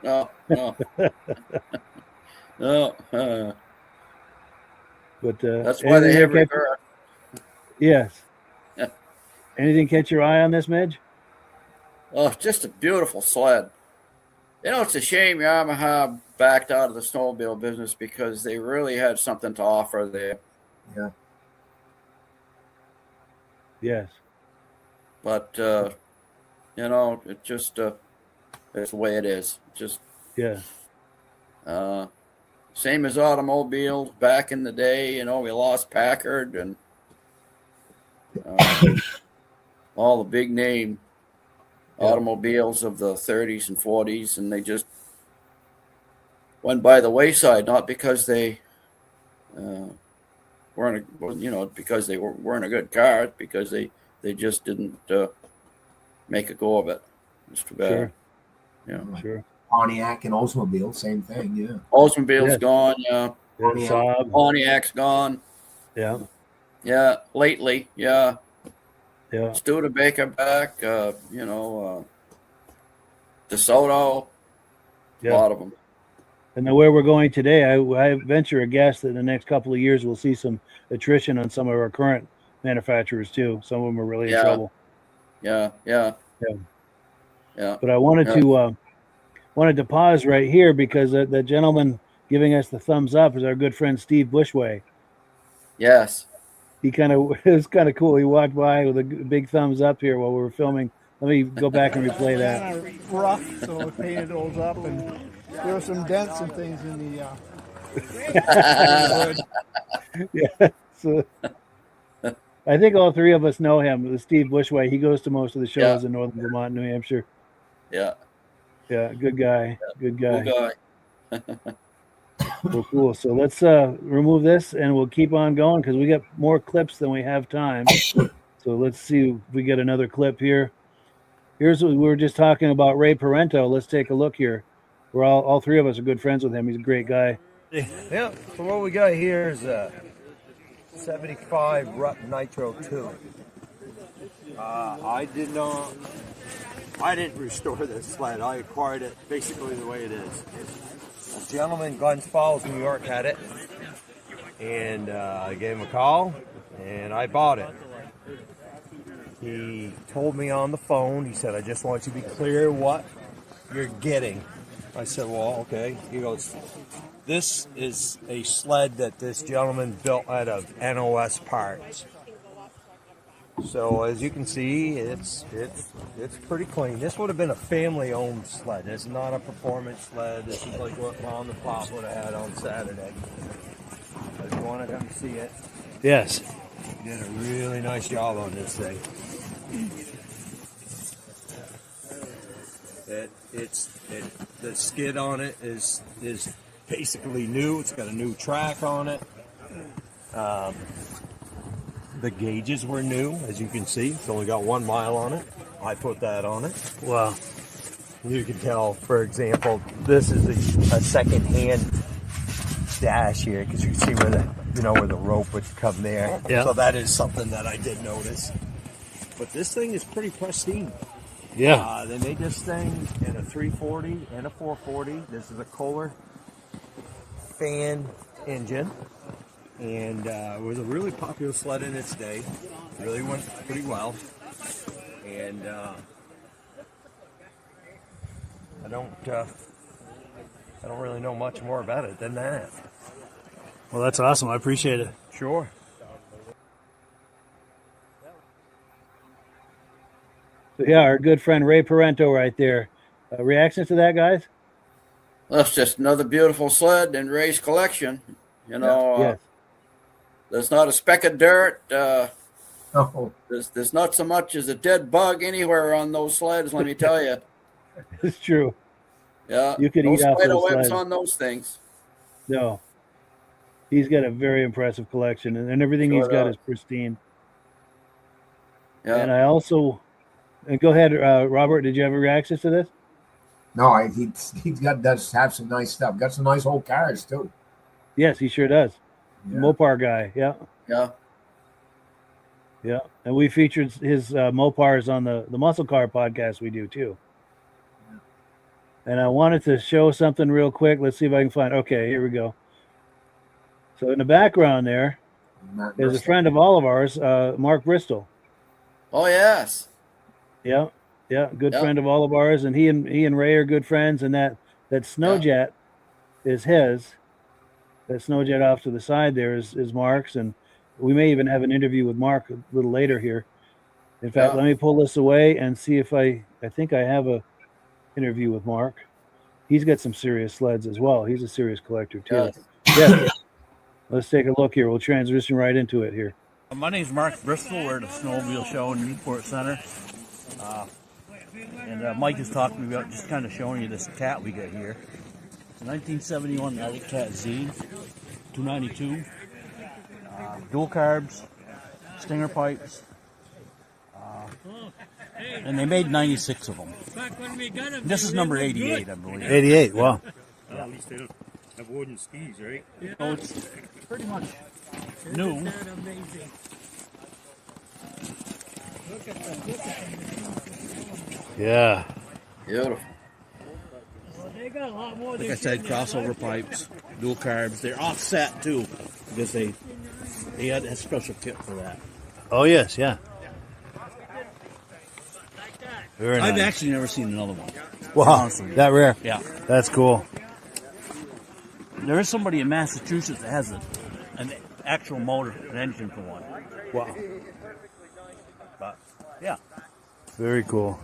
No. No.
But
That's why they
anything
have
that catch-
reverse.
Yes.
Yeah.
Anything catch your eye on this, Midge?
Oh, just a beautiful sled. You know, it's a shame Yamaha backed out of the snowmobile business because they really had something to offer there.
Yeah.
Yes.
But, you know, it just, it's the way it is. Just,
Yeah.
same as automobiles back in the day. You know, we lost Packard and all the big name automobiles of the 30s and 40s, and they just went by the wayside, not because they weren't, you know, because they weren't a good car, it's because they just didn't make a go of it. It's too bad.
Sure.
Yeah.
Sure.
Pontiac and Oldsmobile, same thing. Yeah.
Oldsmobile's
Yeah.
gone. Yeah.
Yeah,
Pontiac.
Saab.
Pontiac's gone.
Yeah.
Yeah. Lately. Yeah.
Yeah.
Studebaker back. You know, DeSoto. A
Yeah.
lot of them.
And the way we're going today, I venture a guess that in the next couple of years we'll see some attrition on some of our current manufacturers too. Some of them are really in trouble.
Yeah.
But I wanted to pause right here because the gentleman giving us the thumbs up is our good friend Steve Bushway.
Yes.
He it was kind of cool. He walked by with a big thumbs up here while we were filming. Let me go back and replay that.
Kind of rough, so we painted those up, and there were some dents and things in the wood.
Yeah. So I think all three of us know him, Steve Bushway. He goes to most of the shows in northern Vermont, New Hampshire.
Yeah.
Yeah, good guy. Good guy.
Cool guy.
Well, cool. So let's remove this and we'll keep on going because we got more clips than we have time. So let's see if we get another clip here. Here's what we were just talking about, Ray Parento. Let's take a look here. We're all three of us are good friends with him. He's a great guy.
Yeah, so what we got here is a 75 Rut Nitro 2. I didn't restore this sled. I acquired it basically the way it is. A gentleman in Glens Falls, New York had it, and I gave him a call, and I bought it. He told me on the phone, he said, I just want you to be clear what you're getting. I said, well, okay. He goes, this is a sled that this gentleman built out of NOS parts. So as you can see, it's pretty clean. This would have been a family-owned sled. It's not a performance sled. This is like what Mom and Pop would have had on Saturday. If you want to come see it,
Yes.
he did a really nice job on this thing. The skid on it is basically new. It's got a new track on it. The gauges were new, as you can see. It's only got 1 mile on it. I put that on it.
Wow.
You can tell, for example, this is a second-hand dash here because you can see where the rope would come there.
Yeah.
So that is something that I did notice. But this thing is pretty pristine.
Yeah.
They made this thing in a 340 and a 440. This is a Kohler fan engine. And it was a really popular sled in its day. Really went pretty well. And I don't really know much more about it than that.
Well, that's awesome. I appreciate it.
Sure.
So, yeah, our good friend Ray Parento right there. Reactions to that, guys?
That's just another beautiful sled in Ray's collection. You know,
Yes.
there's not a speck of dirt.
Oh,
There's not so much as a dead bug anywhere on those sleds, let me tell you.
It's true.
Yeah,
You could
no
eat off
spider
those
webs
sleds.
on those things.
No. He's got a very impressive collection, and everything
Sure
he's got
does.
is pristine.
Yeah.
And I also, and go ahead, Robert, did you have a reaction to this?
no, does have some nice stuff. Got some nice old cars too.
Yes, he sure does.
Yeah.
Mopar guy, yeah.
Yeah.
Yeah, and we featured his Mopars on the Muscle Car podcast we do too. And I wanted to show something real quick. Let's see if I can find. Okay, here we go. So in the background there
Mark
is a
Bristol.
friend of all of ours, Mark Bristol.
Oh, yes.
Yeah, good
Yeah.
friend of all of ours, and he and Ray are good friends. And that Snowjet is his. That Snowjet off to the side there is Mark's, and we may even have an interview with Mark a little later here. In fact,
Yeah.
let me pull this away and see if I think I have a interview with Mark. He's got some serious sleds as well. He's a serious collector too. Yeah. Let's take a look here. We'll transition right into it here.
My name's Mark Bristol. We're at a snowmobile show in Newport Ctr. And Mike is talking about just kind of showing you this cat we got here. 1971 Alley Cat Z, 292. Dual carbs, stinger pipes. And they made 96 of them. This is number 88, I believe.
88. Wow.
At least they don't have wooden skis, right?
So it's pretty much new.
Yeah.
Beautiful.
Like I said, crossover pipes, dual carbs. They're offset too, because they had a special kit for that.
Oh yes. Yeah. Very
I've
nice.
actually never seen another one.
Wow.
Honestly.
That rare.
Yeah.
That's cool.
There is somebody in Massachusetts that has an actual motor, an engine for one.
Wow.
But yeah.
Very cool.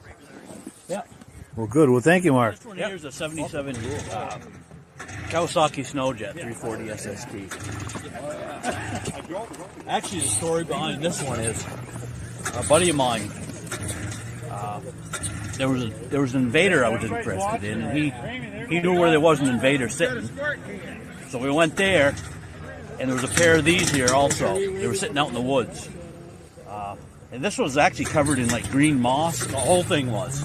Yeah.
Well, good. Well, thank you, Mark.
This one here is a 77 Kawasaki Snowjet 340 SST. Actually, the story behind this one is a buddy of mine. There was an Invader I was interested in, and he knew where there was an Invader sitting. So we went there, and there was a pair of these here also. They were sitting out in the woods. And this was actually covered in like green moss. The whole thing was.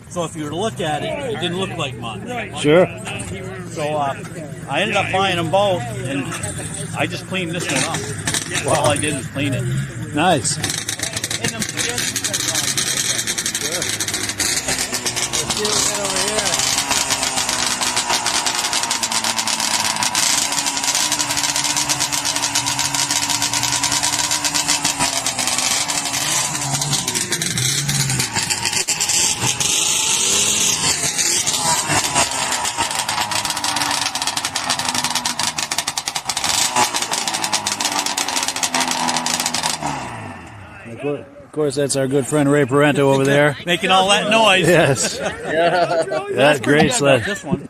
So if you were to look at it, it didn't look like much.
Sure.
So I ended up buying them both, and I just cleaned this one up. Wow. All I did was clean it.
Nice. Of course, that's our good friend Ray Parento over there.
Making all that noise.
Yes. That's great sled.
This one,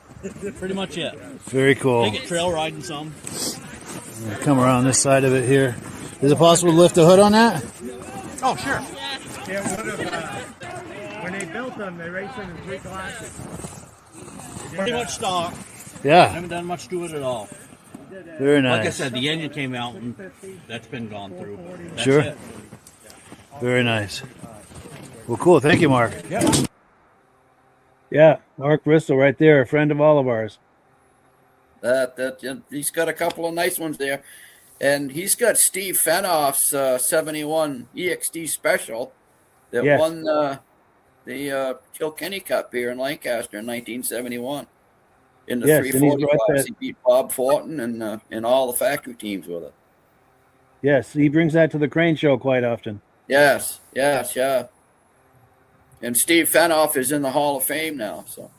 pretty much it.
Very cool.
They get trail riding some.
Come around this side of it here. Is it possible to lift the hood on that?
Oh, sure.
When they built them, they raced them in 3 classes.
Pretty much stock.
Yeah.
Haven't done much to it at all.
Very nice.
Like I said, the engine came out and that's been gone through. That's
Sure.
it.
Very nice. Well, cool. Thank you, Mark.
Yep.
Yeah, Mark Bristol right there, a friend of all of ours.
He's got a couple of nice ones there. And he's got Steve Fenoff's 71 EXD Special that
Yes.
won the Kilkenny Cup here in Lancaster in 1971. In the
Yes, and he's
340
brought
class,
that-
he beat Bob Fortin and all the factory teams with it.
Yes, he brings that to the Crane Show quite often.
Yes, yeah. And Steve Fenoff is in the Hall of Fame now. So,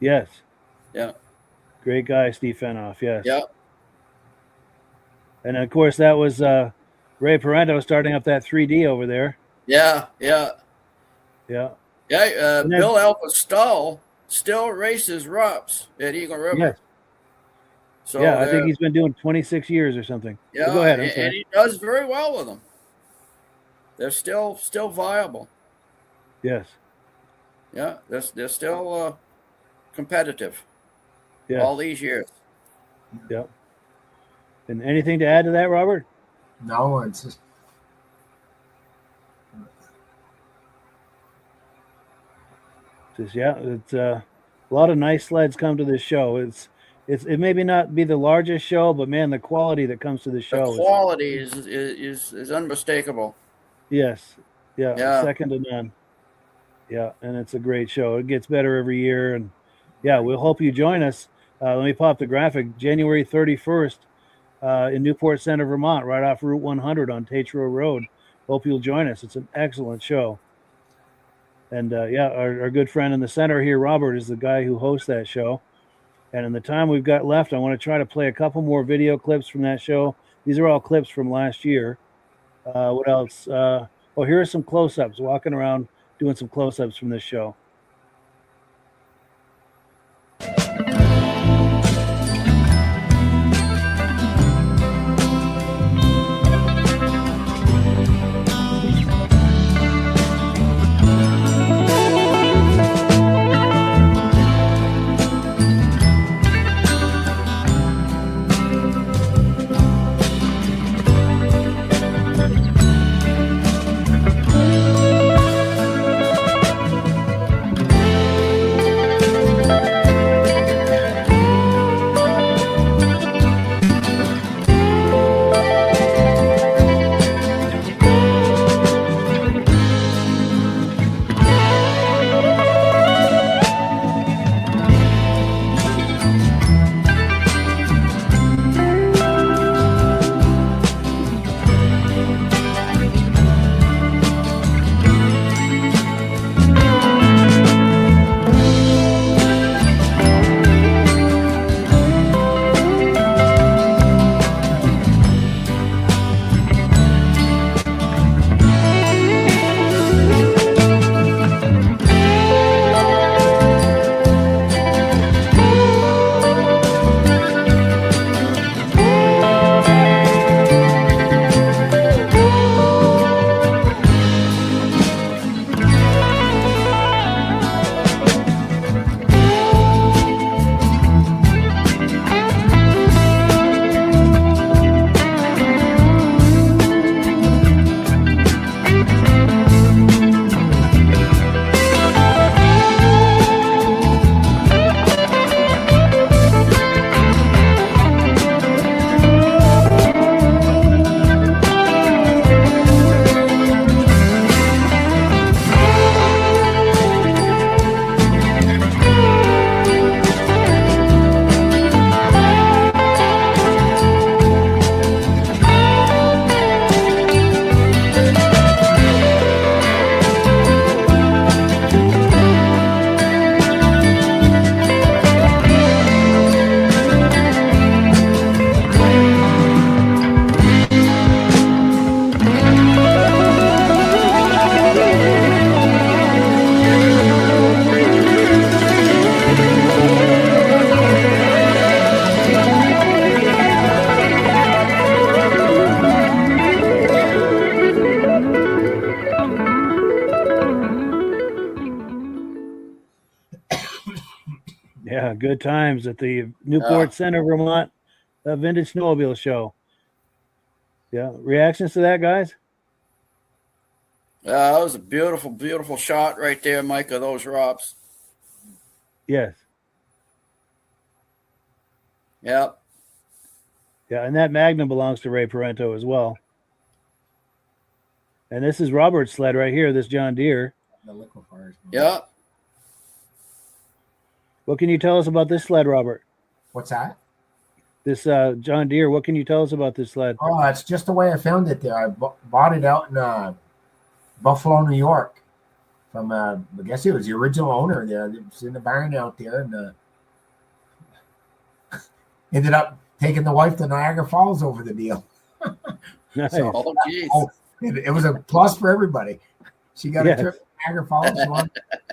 Yes.
yeah.
Great guy, Steve Fenoff. Yes.
Yeah.
And of course, that was Ray Parento starting up that 3D over there.
Yeah.
Yeah.
Yeah. Bill Alpha still races ROPS at Eagle River.
Yes.
So
Yeah, I think he's been doing 26 years or something.
Yeah,
go ahead.
And he does very well with them. They're still viable.
Yes.
Yeah, they're still competitive.
Yeah.
All these years.
Yeah. And anything to add to that, Robert?
No, it's just
It's a lot of nice sleds come to this show. It maybe not be the largest show, but man, the quality that comes to the show.
The quality is unmistakable.
Yes. Yeah.
Yeah.
Second to none. Yeah, and it's a great show. It gets better every year, and yeah, we'll hope you join us. Let me pop the graphic. January 31st in Newport Ctr, Vermont, right off Route 100 on Tetreault Road. Hope you'll join us. It's an excellent show. And our good friend in the center here, Robert, is the guy who hosts that show. And in the time we've got left, I want to try to play a couple more video clips from that show. These are all clips from last year. What else? Here are some close-ups, walking around doing some close-ups from this show. Yeah, good times at the Newport Ctr, Vermont Vintage Snowmobile Show. Yeah, reactions to that, guys?
That was a beautiful, beautiful shot right there, Mike, of those ROPS.
Yes.
Yep.
Yeah, and that Magnum belongs to Ray Parento as well. And this is Robert's sled right here, this John Deere.
The liquefiers.
Yeah.
What can you tell us about this sled, Robert?
What's that?
This John Deere. What can you tell us about this sled?
Oh, it's just the way I found it there. I bought it out in Buffalo, New York, from I guess it was the original owner there. It was in the barn out there, and ended up taking the wife to Niagara Falls over the deal.
Nice.
So,
Oh, geez.
it was a plus for everybody. She got a trip to Niagara Falls.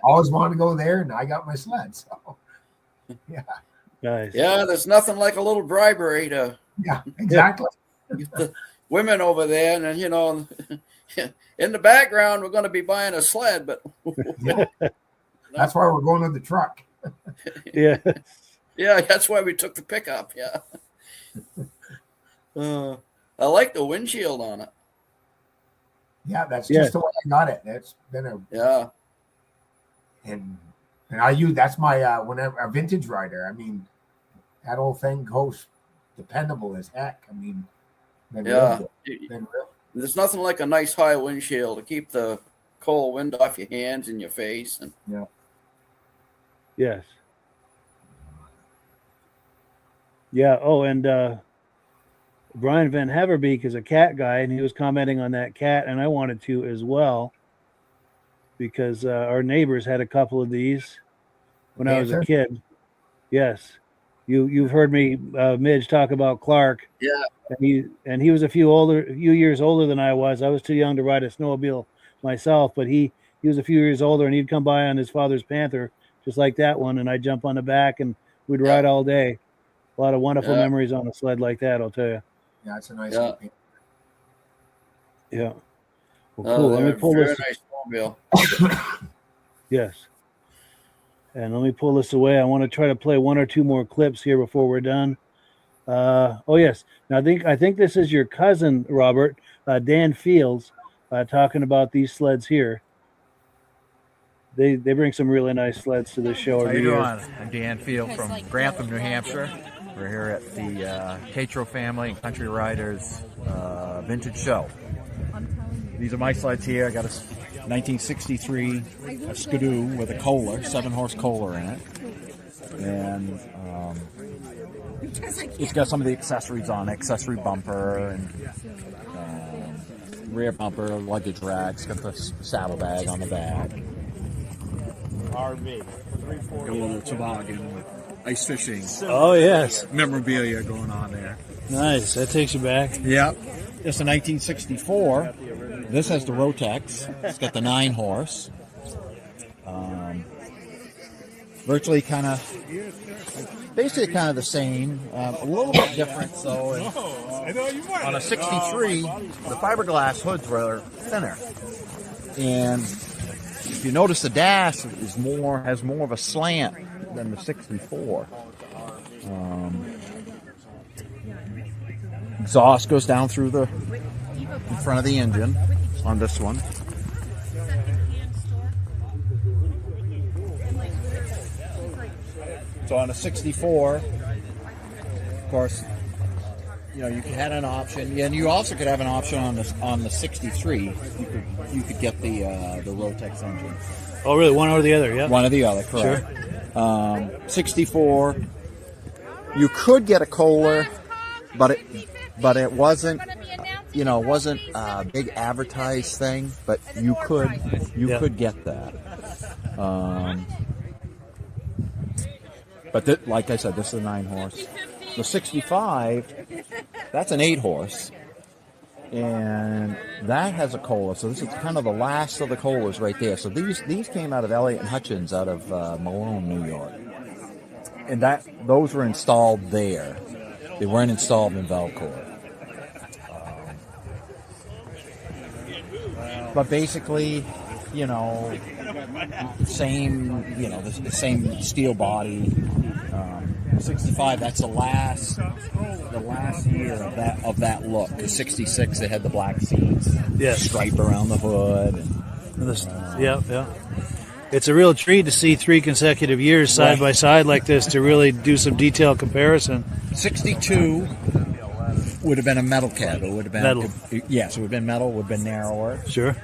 Always wanted to go there, and I got my sled. So, yeah.
Nice.
Yeah, there's nothing like a little bribery to
Yeah, exactly.
get the women over there. And, you know, in the background, we're going to be buying a sled, but
That's why we're going to the truck.
Yeah.
yeah, that's why we took the pickup. Yeah. I like the windshield on it.
Yeah, that's just the way I got it. That's been and I use that's my whenever a vintage rider. I mean, that whole thing goes dependable as heck. I mean,
There's nothing like a nice high windshield to keep the cold wind off your hands and your face. And
Yes. Yeah. Oh, and Brian Van Heverbeek is a cat guy, and he was commenting on that cat, and I wanted to as well, because our neighbors had a couple of these when I was a kid. Yes. You've heard me, Midge, talk about Clark.
Yeah.
And he was a few years older than I was. I was too young to ride a snowmobile myself, but he was a few years older, and he'd come by on his father's Panther, just like that one, and I'd jump on the back, and we'd ride all day. A lot of wonderful memories on a sled like that, I'll tell you.
Yeah, it's a nice
one.
Yeah. Well, cool. Let me pull this.
Nice snowmobile.
Yes. And let me pull this away. I want to try to play one or two more clips here before we're done. Oh yes. Now I think this is your cousin, Robert, Dan Fields, talking about these sleds here. They bring some really nice sleds to this show every year.
How you doing? I'm Dan Field from Grantham, New Hampshire. We're here at the Tetreault family and Country Riders Vintage Show. These are my sleds here. I got a 1963 a Skidoo with a Kohler, 7-horse Kohler in it. And it's got some of the accessories on it, accessory bumper and rear bumper, luggage racks, got the saddlebag on the back.
RV.
A little toboggan with ice fishing.
Oh, yes.
Memorabilia going on there.
Nice. That takes you back.
Yeah. It's a 1964. This has the Rotex. It's got the 9-horse. Virtually basically kind of the same. A little bit different. So on a 63, the fiberglass hoods were thinner. And if you notice, the dash has more of a slant than the 64. Exhaust goes down through in front of the engine on this one. So on a 64, of course, you had an option, and you also could have an option on the 63. You could get the Rotex engine.
Oh, really? One or the other? Yeah.
One or the other, correct.
Sure.
64. You could get a Kohler, but it wasn't. Wasn't a big advertised thing, but you could get that. But like I said, this is a 9-horse. The 65, that's an 8-horse, and that has a Kohler. So this is kind of the last of the Kohlers right there. So these came out of Elliott and Hutchins out of Malone, New York, and those were installed there. They weren't installed in Valcourt. But basically, same, the same steel body. 65, that's the last year of that look. Because 66, they had the black seats, stripe around the hood.
Yeah. It's a real treat to see 3 consecutive years side by side like this to really do some detailed comparison.
62 would have been a metal cab. It would have been
metal.
Yes, it would have been metal. Would have been narrower.
Sure.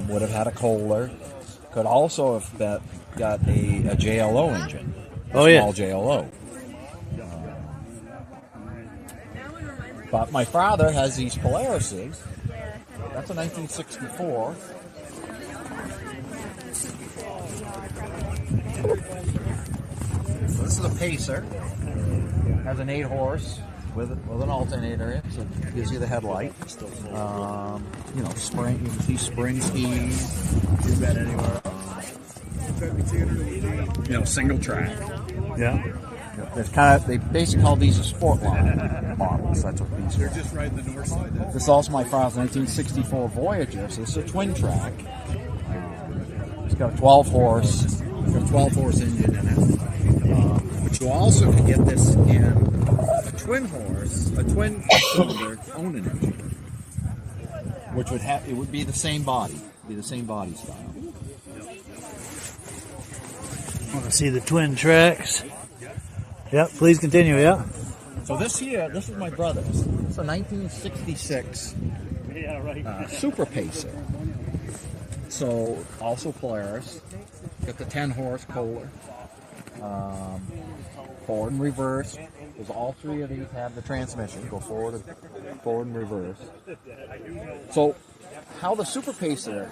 Would have had a Kohler. Could also have got a JLO engine.
Oh yeah.
Small JLO. But my father has these Polarises. That's a 1964. So this is a Pacer. Has an 8-horse. with an alternator in, so it gives you the headlight. You know, spring. You can see spring skis.
Do that anywhere.
You know, single track.
Yeah.
There's kind of, they basically call these a sport line models. That's what these are.
Just riding the north side.
This is also my father's 1964 Voyager, so this is a twin track. It's got a 12 horse engine in it. But you also can get this in a twin cylinder Onan engine, which would be the same body, style.
Want to see the twin tracks? Yep, please continue, yeah.
So this is my brother's. It's a 1966 Super Pacer. So also Polaris. Got the 10 horse Kohler. Forward and reverse. Because all three of these have the transmission. Go forward and reverse. So how the Super Pacer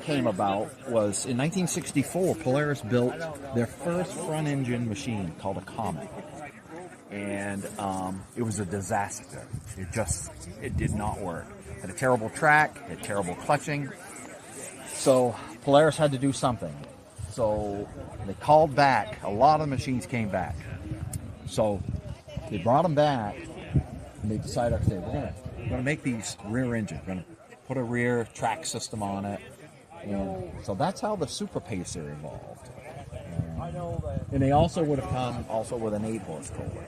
came about was in 1964, Polaris built their first front engine machine called a Comet. And it was a disaster. It did not work. It had a terrible track, it had terrible clutching. So Polaris had to do something. So they called back. A lot of the machines came back. So they brought them back, and they decided, okay, we're gonna make these rear engine. We're gonna put a rear track system on it. And so that's how the Super Pacer evolved. And they also would have come also with an 8 horse Kohler.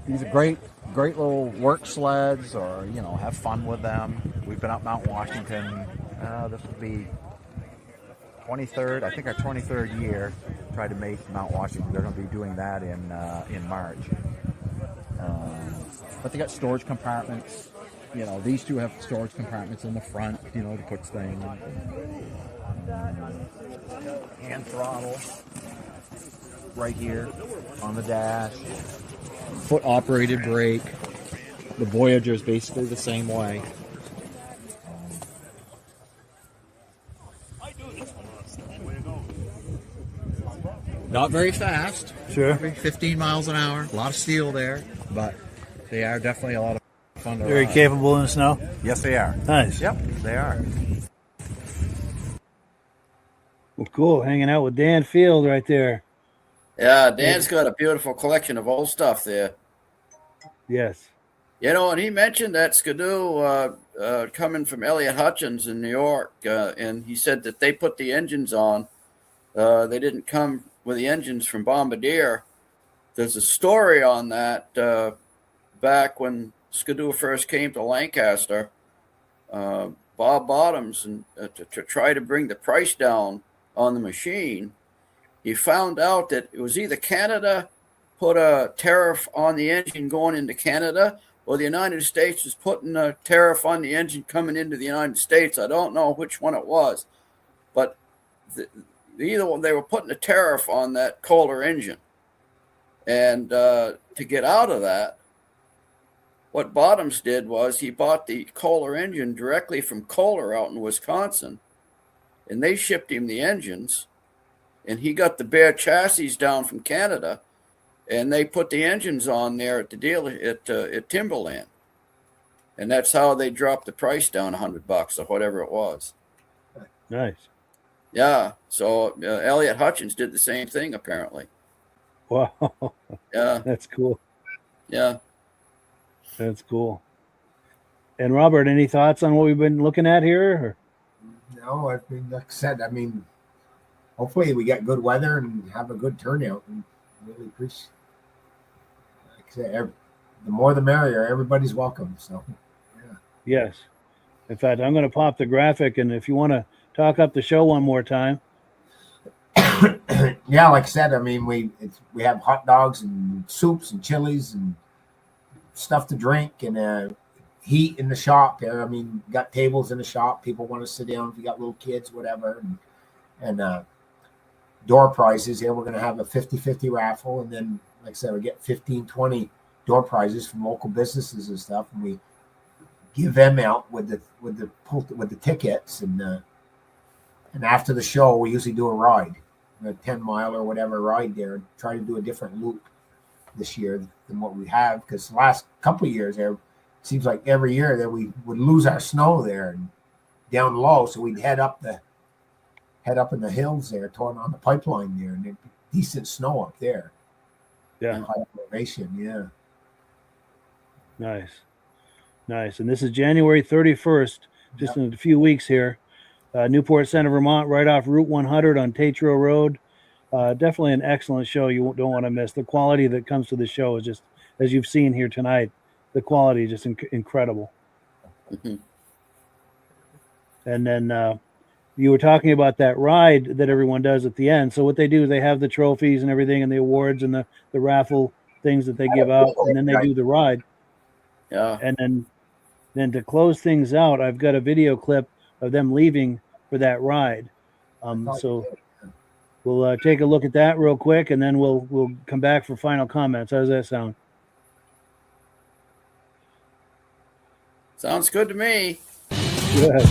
These are great little work sleds, or have fun with them. We've been up Mount Washington. This would be 23rd. I think our 23rd year. Tried to make Mount Washington. They're going to be doing that in March. But they got storage compartments. These two have storage compartments in the front. To put things. Hand throttle right here on the dash. Foot operated brake. The Voyager is basically the same way. Not very fast.
Sure.
15 miles an hour. A lot of steel there, but they are definitely a lot of fun to
Very
ride.
capable in the snow.
Yes, they are.
Nice.
Yep, they are.
Well, cool. Hanging out with Dan Field right there.
Yeah, Dan's got a beautiful collection of old stuff there.
Yes.
And he mentioned that Skidoo coming from Elliott Hutchins in New York, and he said that they put the engines on. They didn't come with the engines from Bombardier. There's a story on that back when Skidoo first came to Lancaster. Bob Bottoms, and to try to bring the price down on the machine, he found out that it was either Canada put a tariff on the engine going into Canada, or the United States was putting a tariff on the engine coming into the United States. I don't know which one it was, but either one, they were putting a tariff on that Kohler engine. And to get out of that, what Bottoms did was he bought the Kohler engine directly from Kohler out in Wisconsin, and they shipped him the engines, and he got the bare chassis down from Canada, and they put the engines on there at the dealer at Timberland. And that's how they dropped the price down $100 or whatever it was.
Nice.
Yeah. So Elliott Hutchins did the same thing, apparently.
Wow.
Yeah.
That's cool.
Yeah.
That's cool. And Robert, any thoughts on what we've been looking at here? Or?
No, I mean, like I said, hopefully we get good weather and have a good turnout, and really appreciate. Like I said, the more the merrier. Everybody's welcome. So, yeah.
Yes. In fact, I'm going to pop the graphic, and if you want to talk up the show one more time.
Yeah, like I said, we have hot dogs and soups and chilies and stuff to drink, and heat in the shop there. Got tables in the shop. People want to sit down. If you got little kids, whatever, and door prizes. Here we're going to have a 50-50 raffle, and then, like I said, we get 15-20 door prizes from local businesses and stuff, and we give them out with the tickets, and after the show we usually do a ride, a 10-mile or whatever ride there, and try to do a different loop. this year than what we have, because the last couple of years there seems like every year that we would lose our snow there and down low, so we'd head up in the hills there, torn on the pipeline there, and there'd be decent snow up there.
Yeah.
High elevation, yeah.
Nice. And this is January 31st, just in a few weeks here. Newport Ctr, Vermont, right off Route 100 on Tetreault Road. Definitely an excellent show you don't want to miss. The quality that comes to the show is just, as you've seen here tonight, the quality is just incredible.
Mm-hmm.
And then you were talking about that ride that everyone does at the end. So what they do is they have the trophies and everything and the awards and the raffle things that they give out, and then they do the ride.
Yeah.
And then to close things out, I've got a video clip of them leaving for that ride. So we'll take a look at that real quick, and then we'll come back for final comments. How does that sound?
Sounds good to me.
Good.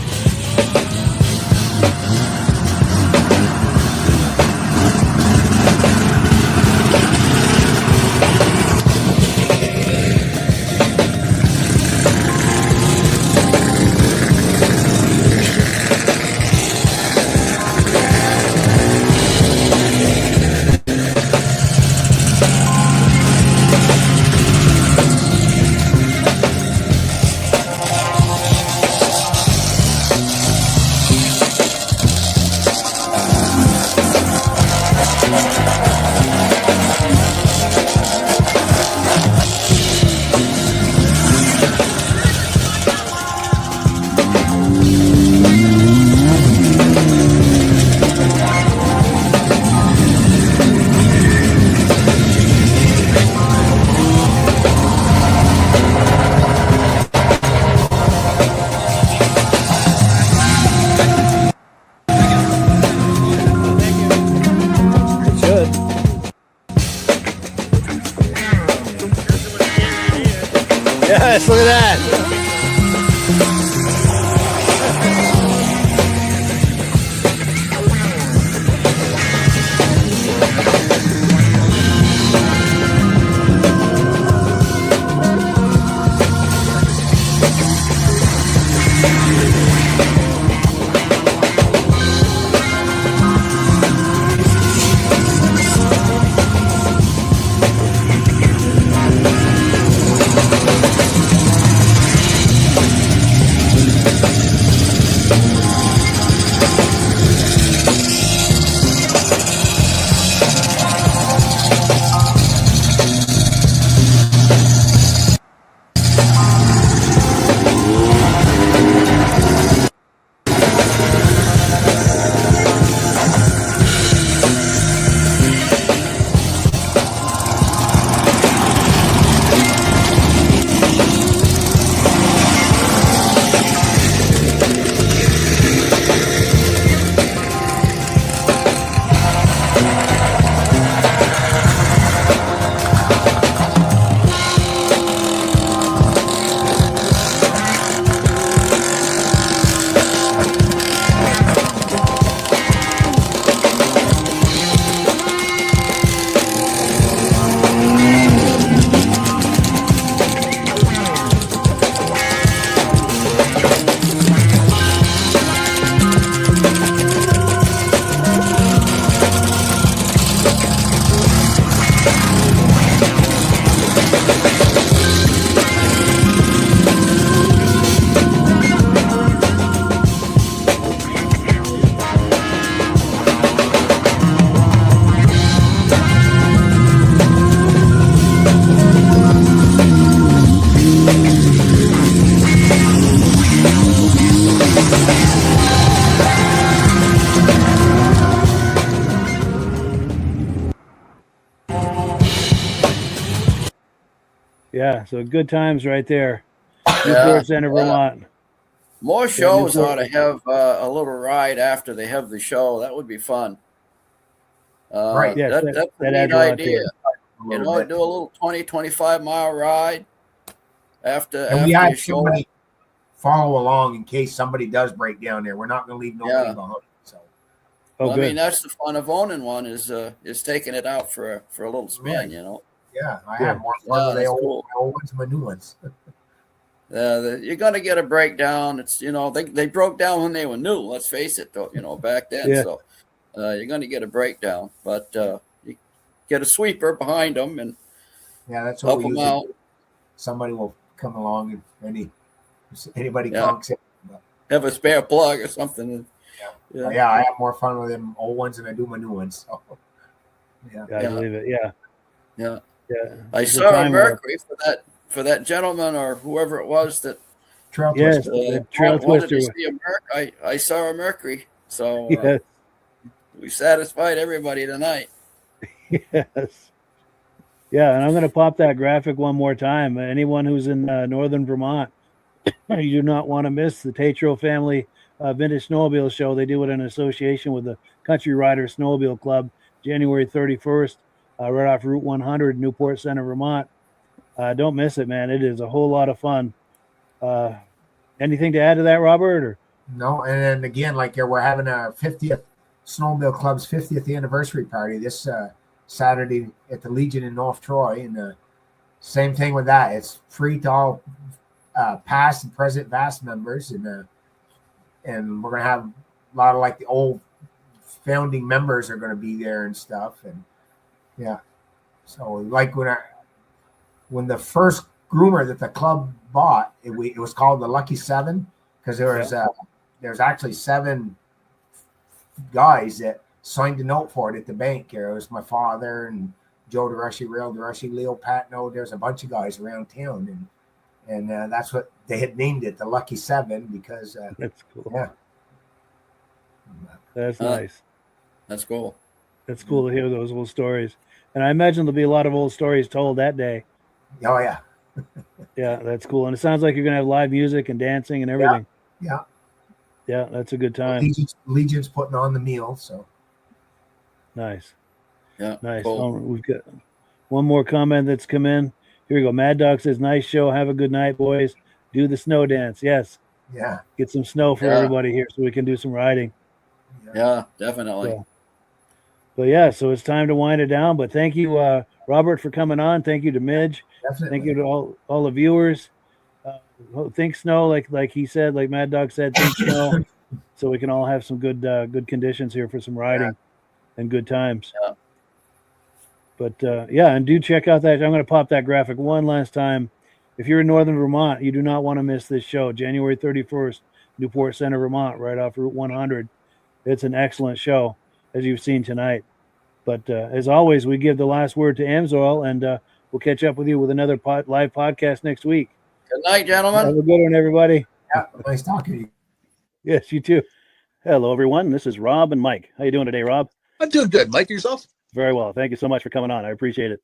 Yes, look at that. Yeah, so good times right there. Newport Ctr, Vermont.
More shows ought to have a little ride after they have the show. That would be fun.
Right.
Yes,
That's a
that
neat
adds a lot to
idea.
it.
You know, do a little 20, 25-mile ride after
we
your
had
show.
somebody follow along in case somebody does break down there. We're not going to leave nobody behind. So,
Oh,
Well, I
good.
mean, that's the fun of owning one is taking it out for a little spin.
Right.
You know.
Yeah, I
Yeah.
have more fun with
that's
the
cool.
old ones than my new ones.
You're going to get a breakdown. It's, they broke down when they were new. Let's face it, though, back then.
Yeah.
So you're going to get a breakdown. But you get a sweeper behind them and
Yeah, that's what
help
we
them
use.
out.
Somebody will come along and anybody
Yeah.
conks it.
Have a spare plug or something.
Yeah, I have more fun with them old ones than I do my new ones. So, yeah.
I believe it. Yeah.
Yeah.
Yeah.
I
It's a
saw a
time where-
Mercury for that gentleman or whoever it was that
Trail
Yes,
twister.
the trail
wanted
twister.
to see a I saw a Mercury. So
Yes.
we satisfied everybody tonight.
Yes. Yeah, and I'm going to pop that graphic one more time. Anyone who's in northern Vermont, you do not want to miss the Tetreault family Vintage Snowmobile Show. They do it in association with the Country Rider Snowmobile Club, January 31st, right off Route 100, Newport Ctr, Vermont. Don't miss it, man. It is a whole lot of fun. Anything to add to that, Robert? Or?
No, and then again, like we're having a 50th Snowmobile Club's 50th anniversary party this Saturday at the Legion in North Troy, and same thing with that. It's free to all past and present VAST members, and we're gonna have a lot of like the old founding members are gonna be there and stuff, and yeah. So like when the first groomer that the club bought, it was called the Lucky Seven because there's actually 7 guys that signed a note for it at the bank. It was my father and Joe DeRushy, Rail DeRushy, Leo Patno. There's a bunch of guys around town, and that's what they had named it, the Lucky Seven, because
That's cool.
yeah,
That's nice.
That's cool.
That's cool to hear those old stories. And I imagine there'll be a lot of old stories told that day.
oh yeah,
Yeah, that's cool. And it sounds like you're going to have live music and dancing and everything.
yeah.
Yeah, that's a good time.
Legion's putting on the meal, so
Nice.
Yeah.
Nice.
Cool.
Oh, we've got one more comment that's come in. Here we go. Mad Dog says, nice show. Have a good night, boys. Do the snow dance. Yes.
yeah.
Get some snow for everybody here so we can do some riding.
Yeah, definitely.
So, but yeah, so it's time to wind it down. But thank you, Robert, for coming on. Thank you to Midge.
Definitely.
Thank you to all the viewers. Think snow, like he said, like Mad Dog said, think snow, so we can all have some good conditions here for some riding and good times.
Yeah.
But and do check out that. I'm going to pop that graphic one last time. If you're in northern Vermont, you do not want to miss this show. January 31st, Newport Ctr, Vermont, right off Route 100. It's an excellent show, as you've seen tonight. But as always, we give the last word to Amsoil, and we'll catch up with you with another live podcast next week.
Good night, gentlemen.
Have a good one, everybody.
Yeah, nice talking to you.
Yes, you too. Hello, everyone. This is Rob and Mike. How you doing today, Rob?
I'm doing good. Mike, yourself?
Very well. Thank you so much for coming on. I appreciate it.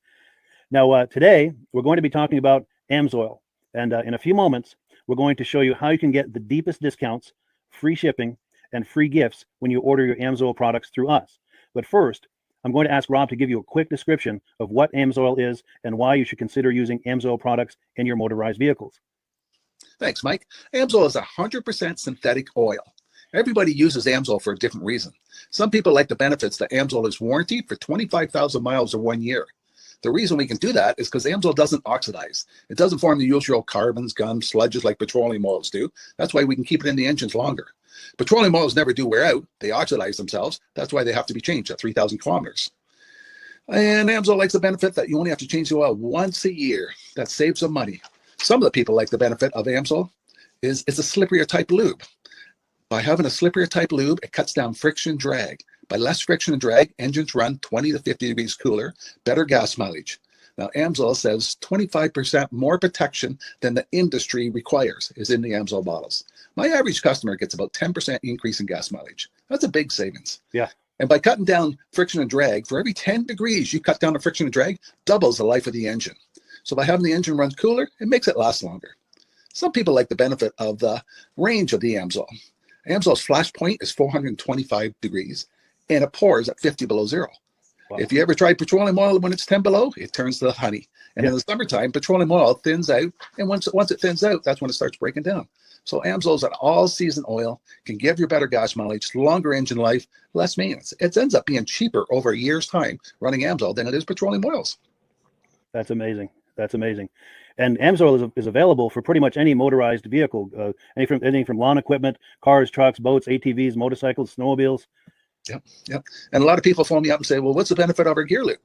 Now, today, we're going to be talking about Amsoil. And in a few moments, we're going to show you how you can get the deepest discounts, free shipping, and free gifts when you order your Amsoil products through us. But first, I'm going to ask Rob to give you a quick description of what Amsoil is and why you should consider using Amsoil products in your motorized vehicles.
Thanks, Mike. Amsoil is 100% synthetic oil. Everybody uses Amsoil for a different reason. Some people like the benefits that Amsoil is warranted for 25,000 miles or 1 year. The reason we can do that is because Amsoil doesn't oxidize. It doesn't form the usual carbons, gums, sludges like petroleum oils do. That's why we can keep it in the engines longer. Petroleum oils never do wear out. They oxidize themselves. That's why they have to be changed at 3,000 kilometers. And Amsoil likes the benefit that you only have to change the oil once a year. That saves some money. Some of the people like the benefit of Amsoil is it's a slipperier type lube. By having a slipperier type lube, it cuts down friction and drag. By less friction and drag, engines run 20 to 50 degrees cooler, better gas mileage. Now, Amsoil says 25% more protection than the industry requires is in the Amsoil bottles. My average customer gets about 10% increase in gas mileage. That's a big savings.
Yeah.
And by cutting down friction and drag, for every 10 degrees you cut down the friction and drag, doubles the life of the engine. So by having the engine run cooler, it makes it last longer. Some people like the benefit of the range of the Amsoil. Amsoil's flash point is 425 degrees, and it pours at 50 below zero. Wow. If you ever tried petroleum oil when it's 10 below, it turns to honey. And in the summertime, petroleum oil thins out, and once it thins out, that's when it starts breaking down. So Amsoil's an all-season oil, can give you better gas mileage, longer engine life, less maintenance. It ends up being cheaper over a year's time running Amsoil than it is petroleum oils.
That's amazing. That's amazing. And AMSOIL is available for pretty much any motorized vehicle, anything from lawn equipment, cars, trucks, boats, ATVs, motorcycles, snowmobiles.
Yep. And a lot of people phone me up and say, well, what's the benefit of our gear loop?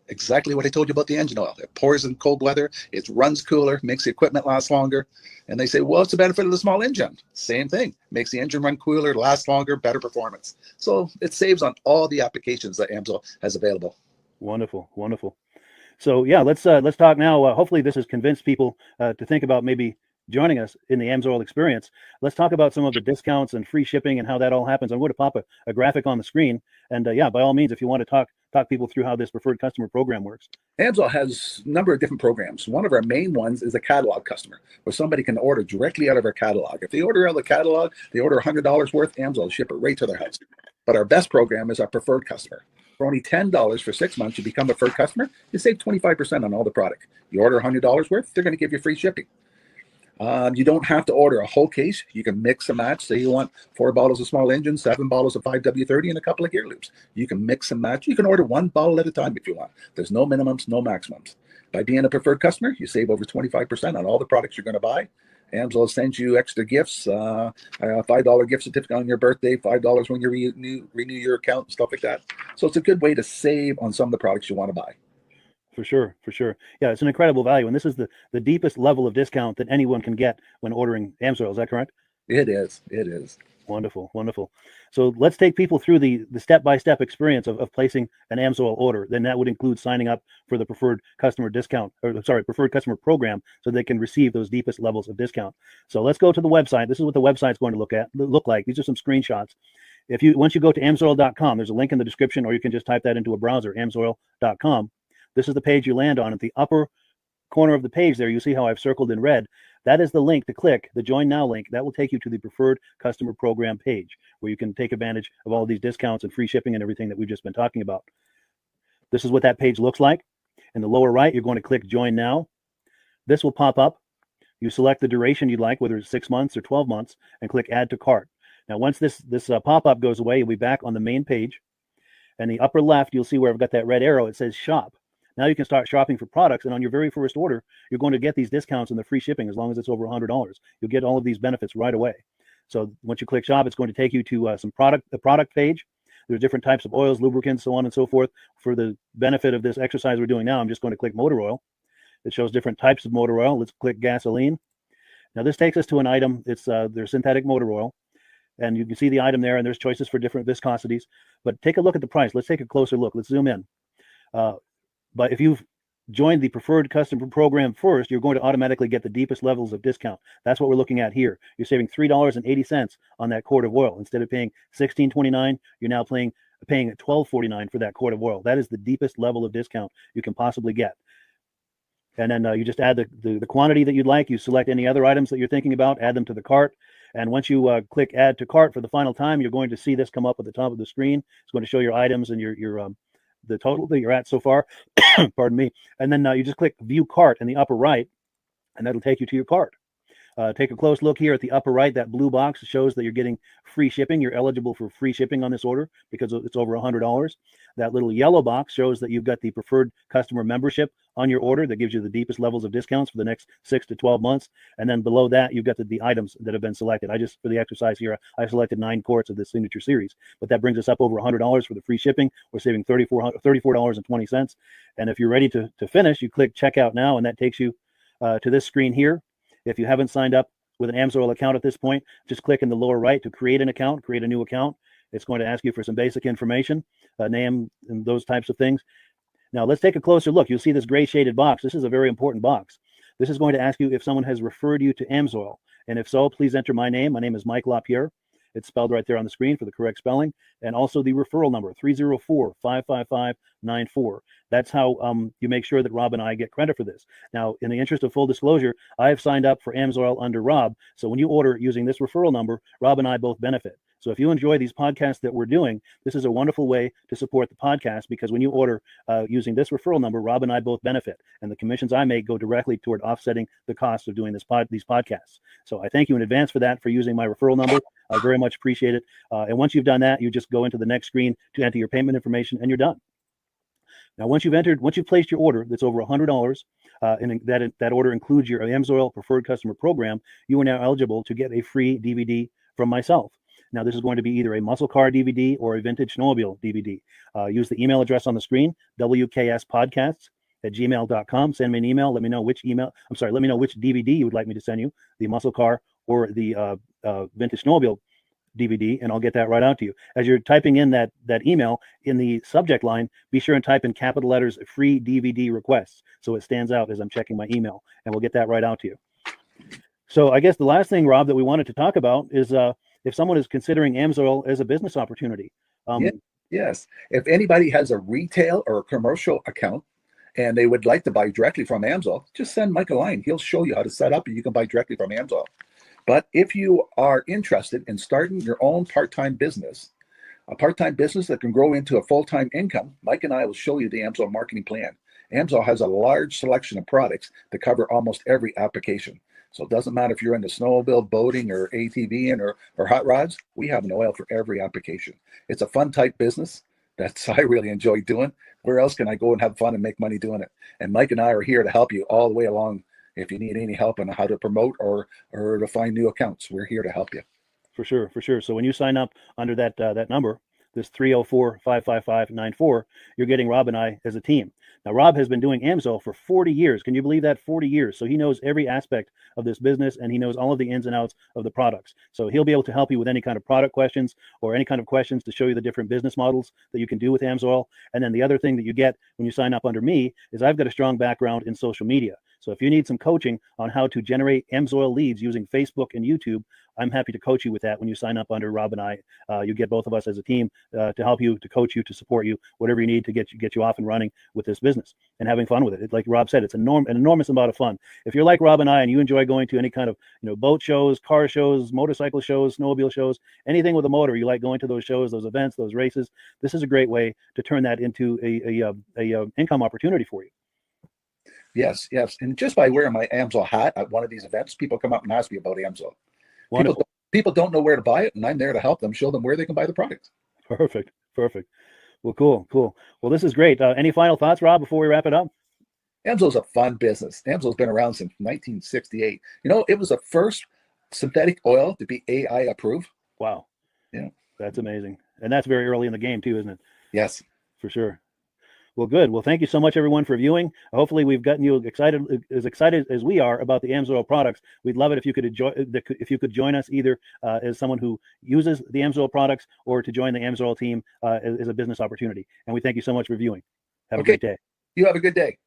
Exactly what I told you about the engine oil. It pours in cold weather, it runs cooler, makes the equipment last longer. And they say, well, what's the benefit of the small engine? Same thing. Makes the engine run cooler, last longer, better performance. So it saves on all the applications that AMSOIL has available.
Wonderful, wonderful. So yeah, let's talk now. Hopefully this has convinced people to think about maybe joining us in the AMSOIL experience. Let's talk about some of the discounts and free shipping and how that all happens. I'm going to pop a graphic on the screen. And yeah, by all means, if you want to talk people through how this preferred customer program works.
AMSOIL has a number of different programs. One of our main ones is a catalog customer, where somebody can order directly out of our catalog. If they order out of the catalog, they order $100 worth, AMSOIL will ship it right to their house. But our best program is our preferred customer. For only $10 for 6 months, you become a preferred customer. You save 25% on all the product. You order $100 worth, they're going to give you free shipping. You don't have to order a whole case. You can mix and match. Say you want 4 bottles of small engine, 7 bottles of 5W30, and a couple of gear loops. You can mix and match. You can order 1 bottle at a time if you want. There's no minimums, no maximums. By being a preferred customer, you save over 25% on all the products you're going to buy. AMSOIL sends you extra gifts, a $5 gift certificate on your birthday, $5 when you renew your account, and stuff like that. So it's a good way to save on some of the products you want to buy.
For sure. Yeah, it's an incredible value. And this is the deepest level of discount that anyone can get when ordering AMSOIL. Is that correct?
It is.
Wonderful. So let's take people through the step-by-step experience of placing an AMSOIL order. Then that would include signing up for the preferred customer preferred customer program, so they can receive those deepest levels of discount. So let's go to the website. This is what the website's going to look like. These are some screenshots. Once you go to amsoil.com, there's a link in the description, or you can just type that into a browser, amsoil.com. This is the page you land on. At the upper corner of the page there, you see how I've circled in red. That is the link to click, the Join Now link. That will take you to the Preferred Customer Program page, where you can take advantage of all of these discounts and free shipping and everything that we've just been talking about. This is what that page looks like. In the lower right, you're going to click Join Now. This will pop up. You select the duration you'd like, whether it's 6 months or 12 months, and click Add to Cart. Now, once this pop-up goes away, you'll be back on the main page. And the upper left, you'll see where I've got that red arrow. It says Shop. Now you can start shopping for products, and on your very first order, you're going to get these discounts and the free shipping as long as it's over $100. You'll get all of these benefits right away. So once you click Shop, it's going to take you to the product page. There's different types of oils, lubricants, so on and so forth. For the benefit of this exercise we're doing now, I'm just going to click motor oil. It shows different types of motor oil. Let's click gasoline. Now this takes us to an item. It's their synthetic motor oil. And you can see the item there, and there's choices for different viscosities. But take a look at the price. Let's take a closer look. Let's zoom in. But if you've joined the preferred customer program first, you're going to automatically get the deepest levels of discount. That's what we're looking at here. You're saving $3.80 on that quart of oil. Instead of paying $16.29, you're now paying $12.49 for that quart of oil. That is the deepest level of discount you can possibly get. And then you just add the quantity that you'd like. You select any other items that you're thinking about, add them to the cart. And once you click Add to Cart for the final time, you're going to see this come up at the top of the screen. It's going to show your items and your the total that you're at so far. Pardon me. And then you just click View Cart in the upper right, and that'll take you to your cart. Take a close look here at the upper right. That blue box shows that you're getting free shipping. You're eligible for free shipping on this order because it's over $100. That little yellow box shows that you've got the preferred customer membership on your order that gives you the deepest levels of discounts for the next 6 to 12 months. And then below that, you've got the items that have been selected. For the exercise here, I selected 9 quarts of the Signature Series, but that brings us up over $100 for the free shipping. We're saving $34.20. And if you're ready to finish, you click Checkout Now, and that takes you to this screen here. If you haven't signed up with an AMSOIL account at this point, just click in the lower right to create an account, create a new account. It's going to ask you for some basic information, name and those types of things. Now let's take a closer look. You'll see this gray shaded box. This is a very important box. This is going to ask you if someone has referred you to AMSOIL. And if so, please enter my name. My name is Mike LaPierre. It's spelled right there on the screen for the correct spelling. And also the referral number, 304-555-94. That's how you make sure that Rob and I get credit for this. Now, in the interest of full disclosure, I have signed up for AMSOIL under Rob. So when you order using this referral number, Rob and I both benefit. So if you enjoy these podcasts that we're doing, this is a wonderful way to support the podcast, because when you order using this referral number, Rob and I both benefit. And the commissions I make go directly toward offsetting the cost of doing these podcasts. So I thank you in advance for that, for using my referral number. I very much appreciate it. And once you've done that, you just go into the next screen to enter your payment information, and you're done. Now, once you've placed your order that's over $100, and that order includes your AMSOIL Preferred Customer Program, you are now eligible to get a free DVD from myself. Now, this is going to be either a muscle car DVD or a vintage snowmobile DVD. Use the email address on the screen, wkspodcasts@gmail.com. Send me an email. Let me know which DVD you would like me to send you, the muscle car or the vintage snowmobile DVD, and I'll get that right out to you. As you're typing in that email, in the subject line, be sure and type in capital letters "free DVD requests" so it stands out as I'm checking my email, and we'll get that right out to you. So I guess the last thing, Rob, that we wanted to talk about is if someone is considering AMSOIL as a business opportunity.
Yes. If anybody has a retail or a commercial account and they would like to buy directly from AMSOIL, just send Mike a line. He'll show you how to set up and you can buy directly from AMSOIL. But if you are interested in starting your own part-time business, a part-time business that can grow into a full-time income, Mike and I will show you the AMSOIL marketing plan. AMSOIL has a large selection of products that cover almost every application. So it doesn't matter if you're into snowmobile, boating, or ATVing or hot rods, we have an oil for every application. It's a fun type business that's I really enjoy doing. Where else can I go and have fun and make money doing it? And Mike and I are here to help you all the way along. If you need any help on how to promote or to find new accounts, we're here to help you.
For sure. So when you sign up under that number, this 304-555-94, you're getting Rob and I as a team. Now, Rob has been doing AMSOIL for 40 years. Can you believe that? 40 years. So he knows every aspect of this business, and he knows all of the ins and outs of the products. So he'll be able to help you with any kind of product questions or any kind of questions to show you the different business models that you can do with AMSOIL. And then the other thing that you get when you sign up under me is I've got a strong background in social media. So if you need some coaching on how to generate AMSOIL leads using Facebook and YouTube, I'm happy to coach you with that when you sign up under Rob and I. You get both of us as a team to help you, to coach you, to support you, whatever you need to get you off and running with this business and having fun with it. Like Rob said, it's an enormous amount of fun. If you're like Rob and I and you enjoy going to any kind of boat shows, car shows, motorcycle shows, snowmobile shows, anything with a motor, you like going to those shows, those events, those races, this is a great way to turn that into a income opportunity for you.
Yes. And just by wearing my AMSOIL hat at one of these events, people come up and ask me about AMSOIL. People don't know where to buy it, and I'm there to help them, show them where they can buy the product. Perfect.
Well, cool. Well, this is great. Any final thoughts, Rob, before we wrap it up?
AMSOIL's a fun business. AMSOIL's been around since 1968. It was the first synthetic oil to be AI approved.
Wow.
Yeah.
That's amazing. And that's very early in the game too, isn't it?
Yes.
For sure. Well, good. Well, thank you so much, everyone, for viewing. Hopefully, we've gotten you excited as we are about the AMSOIL products. We'd love it if you could join us either as someone who uses the AMSOIL products or to join the AMSOIL team as a business opportunity. And we thank you so much for viewing. Have a great day.
You have a good day.